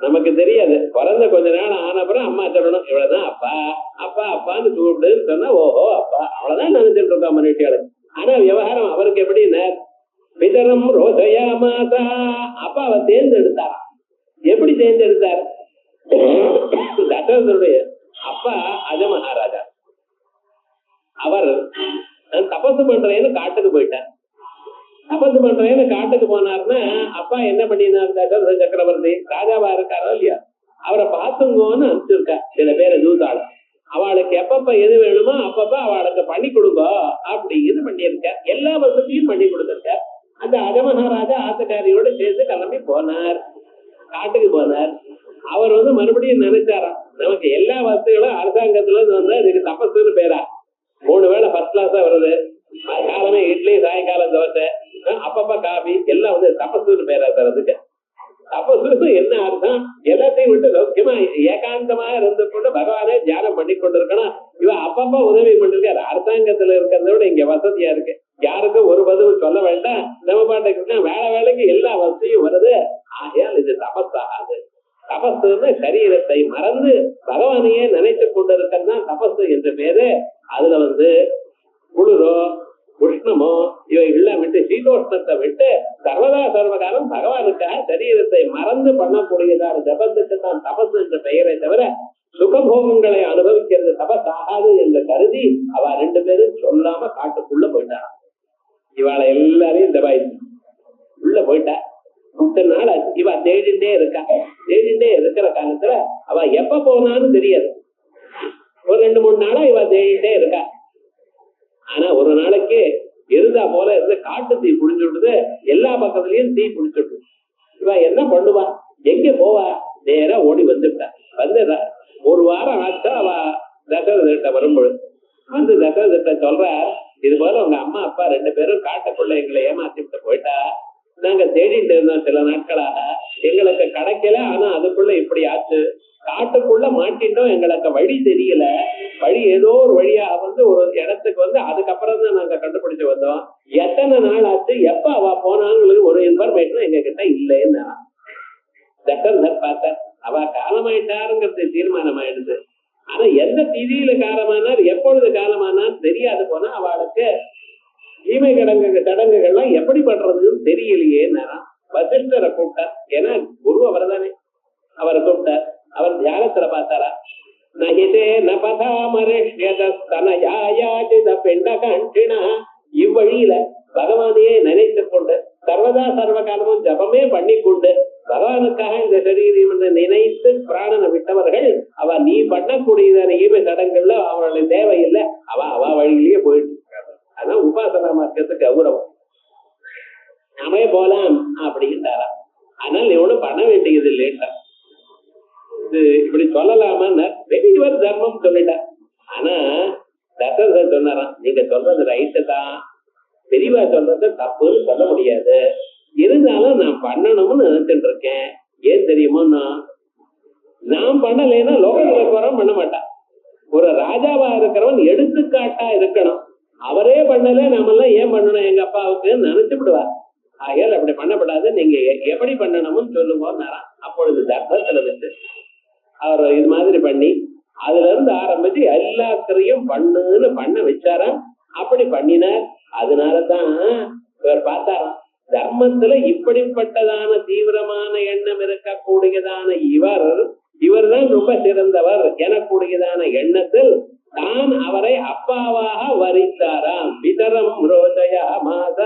நமக்கு தெரியாது. பிறந்த கொஞ்ச நாள் ஆனப்புறம் அம்மா சொல்லணும், இவ்வளவுதான் அப்பா அப்பா அப்பான்னு கூப்பிடுன்னு சொன்னா ஓஹோ அப்பா, அவ்வளவுதான் நினைச்சிட்டு இருக்கோம் மனுஷியாளு. ஆனா விவகாரம் அவருக்கு எப்படின்னா, பிதரம் ரோசையா மாதா, அப்பாவை தேர்ந்தெடுத்தாரா. எப்படி தேர்ந்தெடுத்தார்? தசரதனுடைய அப்பா அஜ மகாராஜா. அவர் தபசு பண்றேன்னு காட்டுக்கு போயிட்டார். தபசு பண்றேன்னு காட்டுக்கு போனார்னா அப்பா என்ன பண்ணினார்? தசரத சக்கரவர்த்தி ராஜாவா இருக்காரோ இல்லையா, அவரை பார்த்துங்கோன்னு அனுப்பிச்சிருக்கா சில பேரை தூதாள. அவளுக்கு எப்பப்ப எது வேணுமோ அப்பப்ப அவளுக்கு பண்ணி கொடுங்க அப்படின்னு பண்ணியிருக்க. எல்லா வசதியும் பண்ணி கொடுத்திருக்க. அந்த அஜமகாராஜா ஆத்துக்காரியோட சேர்ந்து கிளம்பி போனார், காட்டுக்கு போனார். அவர் வந்து மறுபடியும் நினைச்சாராம், நமக்கு எல்லா வசதிகளும் அரசாங்கத்துல வந்து இதுக்கு தபசுன்னு பேரா. 3 வேளை ஃபர்ஸ்ட் கிளாஸா வருது, காலமே இட்லி, சாயங்காலம் தோசை, அப்பப்ப காபி, எல்லாம் வந்து தபசுன்னு பேரா தரதுக்கு. தபசு என்ன அர்த்தம்? எல்லாத்தையும் விட்டு சௌக்கியமா ஏகாந்தமா இருந்து கொண்டு பகவானே தியானம் பண்ணி கொண்டிருக்கணும். இவன் அப்பப்ப உதவி பண்ணிருக்காரு. அரசாங்கத்துல இருக்கிறத விட இங்க வசதியா இருக்கு. யாருக்கும் ஒரு பதிவு சொல்ல வேண்டாம். நம்ம பாட்டுக்கு வேலைக்கு எல்லா வசதியும் வருது. ஆகையால் இது தபஸாகாது. தபசுன்னு சரீரத்தை மறந்து பகவானையே நினைத்து கொண்டிருக்கதான் தபசு என்று பேரு. அதுல வந்து குளிரோ உஷ்ணமோ இவைகள்லாம் விட்டு, சீதோஷ்ணத்தை விட்டு சர்வதா சர்வகாலம் பகவானுக்காக சரீரத்தை மறந்து பண்ணக்கூடியதான ஜபத்துக்கு தான் தபசு என்ற பெயரை தவிர சுகபோகங்களை அனுபவிக்கிறது தபஸ் ஆகாது என்று கருதி அவ 2 பேரும் சொல்லாம காட்டுக்குள்ள போயிட்டான். இவாளை எல்லாரையும் தபாய் உள்ள போயிட்டா. 10 நாள் இவ தேடிண்டே இருக்கா. தேடிண்டே இருக்கிற காலத்துல அவ எப்ப போனான்னு தெரியாது. ஒரு 2-3 நாளா இவ தேடிண்டே இருக்கா. ஆனா ஒரு நாளைக்கு இருந்தா போல இருந்து காட்டு தீ புடிச்சுடுது. எல்லா பக்கத்துலயும் தீ புடிச்சுட்டு இவ என்ன பண்ணுவா, எங்க போவா? நேரா ஓடி வந்துட்டா. வந்துடுறா. 1 வாரம் ஆச்சா அவ தசரதர்கிட்ட வரும்பொழுது வந்து தசரதர்கிட்ட சொல்ற, இது போல உங்க அம்மா அப்பா 2 பேரும் காட்டுக்குள்ள எங்களை ஏமாத்திட்டு போயிட்டா. நாங்க தேடிட்டு இருந்தோம் சில நாட்களாக, எங்களுக்கு கிடைக்கல. ஆனா அதுக்குள்ள இப்படி ஆச்சு. காட்டுக்குள்ள மாட்டிட்டோம், எங்களுக்கு வழி தெரியல, வழி ஏதோ ஒரு வழியா வந்து ஒரு இடத்துக்கு வந்து அதுக்கப்புறம் தான் நாங்க கண்டுபிடிச்சு வந்தோம். எத்தனை நாள் ஆச்சு, எப்ப அவ போனாங்களுக்கு ஒரு இன்ஃபர்மேஷன் எங்க கிட்ட இல்லைன்னு தட்டர் பார்த்தார். அவ காலமாயிட்டாருங்கிறது தீர்மானம் ஆயிடுது. ஆனா எந்த திதியில காலமானார், எப்பொழுது காலமானார் தெரியாது போனா அவளுக்கு ஈமை சடங்குகள்லாம் எப்படி பண்றதுன்னு தெரியலையே. வசிஷ்டரை கூப்பிட்டார். ஏன்னா குரு அவர் தானே, அவரை கூப்பிட்டார். அவர் தியானத்துல பார்த்தாரா, நகிதே நபதாமரிஷ்யதனயாயாஜித இவ்வழியில பகவானையே நினைத்து கொண்டு சர்வதா சர்வ காலமும் ஜபமே பண்ணி கொண்டு பகவானுக்காக இந்த சரீரம் என்று நினைத்து பிராணனை விட்டவர்கள் அவ நீ பண்ணக்கூடியதான ஈமை சடங்குகள்ல அவளுடைய தேவையில்லை, அவ வழியிலேயே போயிட்டு இருக்காங்க. அதான் உபாசனா மார்க்கத்துக்கு கௌரவம். நாமே போலாம் அப்படின்ட்டாரா. அதனால நீ ஒண்ணும் பண்ண வேண்டியது இல்லைட்டா. இது இப்படி சொல்லலாமா, பெரியவர் தர்மம் சொல்லிட்டா. ஆனா தசரதர் சொன்னாராம், நீங்க சொல்றது ரைட்டு தான், பெரியவா சொல்றது தப்புன்னு சொல்ல முடியாது, இருந்தாலும் நான் பண்ணணும்னு நினைச்சிட்டு இருக்கேன். ஏன் தெரியுமோ, நான் பண்ணலைன்னா லோகத்துல இருக்கிறவன் பண்ண மாட்டான். ஒரு ராஜாவா இருக்கிறவன் எடுத்துக்காட்டா இருக்கணும். அவரே பண்ணல, நம்ம எல்லாம் ஏன் பண்ணணும் எங்க அப்பாவுக்கு நினைச்சு விடுவார். ஆகையால் அப்படி பண்ணப்படாது, நீங்க எப்படி பண்ணணும்னு சொல்லுங்க. அப்பொழுது தர்மத்துல வச்சு அவர் இது மாதிரி பண்ணி அதுல இருந்து ஆரம்பிச்சு எல்லாத்தையும் பண்ணுன்னு பண்ண வச்சாராம். அப்படி பண்ணினார். அதனாலதான் இவர் பார்த்தாராம், தர்மத்துல இப்படிப்பட்டதான தீவிரமான எண்ணம் இருக்கக்கூடியதான இவர் தான் ரொம்ப சிறந்தவர் எனக்கூடியதான எண்ணத்தில் தான் அவரை அப்பாவாக வரித்தாராம். பிதரம் ரோஜயா மாத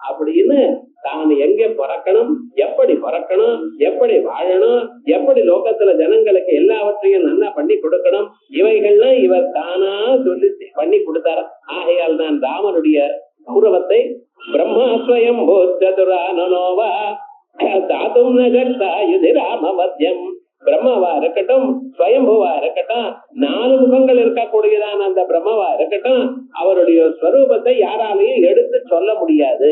அப்படின்னு தான் எங்க பிறக்கணும், எப்படி பிறக்கணும், எப்படி வாழணும், எப்படி லோகத்துல ஜனங்களுக்கு எல்லாவற்றையும் நல்லா பண்ணி கொடுக்கணும், இவைகள்லாம் இவர் தானா சொல்லி பண்ணி கொடுத்தார். ஆகையால் தான் ராமனுடைய கௌரவத்தை பிரம்மாஸ்வயம் போச்சதுரானோவா தாத்தும் நகர்த்தாயுதி ராமவத்யம், பிரம்மவா இருக்கட்டும், ஸ்வயம்புவா இருக்கட்டும், 4 முகங்கள் இருக்கக்கூடியதான அந்த பிரம்மவா இருக்கட்டும், அவருடைய ஸ்வரூபத்தை யாராலையும் எடுத்து சொல்ல முடியாது.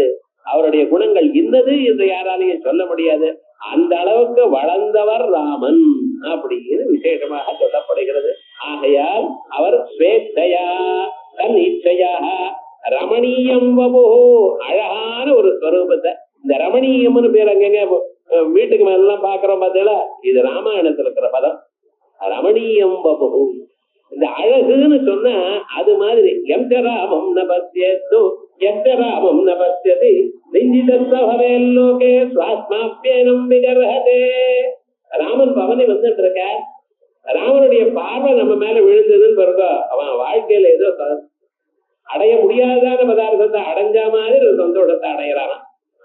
அவருடைய குணங்கள் இன்னது என்று யாராலையும் சொல்ல முடியாது. அந்த அளவுக்கு வளர்ந்தவர் ராமன் அப்படின்னு விசேஷமாக சொல்லப்படுகிறது. ஆகையால் அவர் ஸ்வேத்தையா தன் இச்சையாக ரமணீயம் வபு, அழகான ஒரு ஸ்வரூபத்தை, இந்த ரமணீயம்னு பேர் அங்கங்க வீட்டுக்கு மேலாம் பாக்குறோம் பார்த்தீங்களா, இது ராமாயணத்துல இருக்கிற பதம். ரமணீயம் வபு, இந்த அழகுன்னு சொன்னா அது மாதிரி எம் ராமம் நபத்யது எம் நபத்யதி நெஞ்சிதே சுவாத்மாப்யேனம் விகர்ஹதே. ராமன் பவனி வந்துட்டு இருக்க, ராமனுடைய பார்வை நம்ம மேல விழுந்ததுன்னு பிறகு அவன் வாழ்க்கையில ஏதோ அடைய முடியாதான பதார்த்தத்தை அடைஞ்ச மாதிரி ஒரு சந்தோஷத்தை அடையிறான்.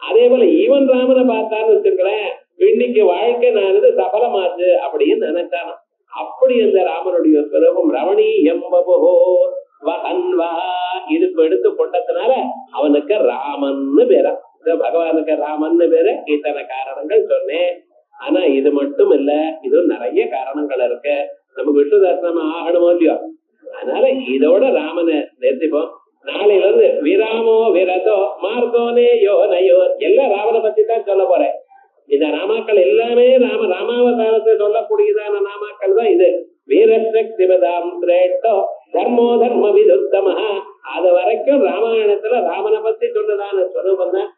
அதே போல ஈவன் ராமனை பார்த்தான்னு வச்சுக்கிறேன், இன்னைக்கு வாழ்க்கை நான் சபலமாச்சு அப்படின்னு நினைச்சானா. அப்படி அந்த ராமனுடைய ஸ்வரூபம் ரமணி எம்பபோ வஹன்வா இதுக்கு எடுத்து கொண்டதுனால அவனுக்கு ராமன்னு பேரா. பகவானுக்கு ராமன்னு பேரு. இத்தனை காரணங்கள் சொன்னேன். ஆனா இது மட்டும் இல்ல, இது நிறைய காரணங்கள் இருக்கு. நமக்கு விஷ்ணு தரிசனம் ஆகணுமோ இல்லையோ, அதனால இதோட ராமனை நிறுத்திப்போம். நாளையில இருந்து விராமோ விரதோ மார்கோனே யோ நயோ எல்லாம் ராமனை பத்தி தான் சொல்ல போறேன். இந்த நாமாக்கள் எல்லாமே ராமாவதாரத்தை சொல்லக்கூடியதான நாமாக்கள் தான் இது. வீரசக்திபதாம் சிரேஷ்டோ தர்மோ தர்ம விதுத்தமஹா, அது வரைக்கும் ராமாயணத்துல ராமனை பத்தி சொன்னதான ஸ்வரூபம் தான்.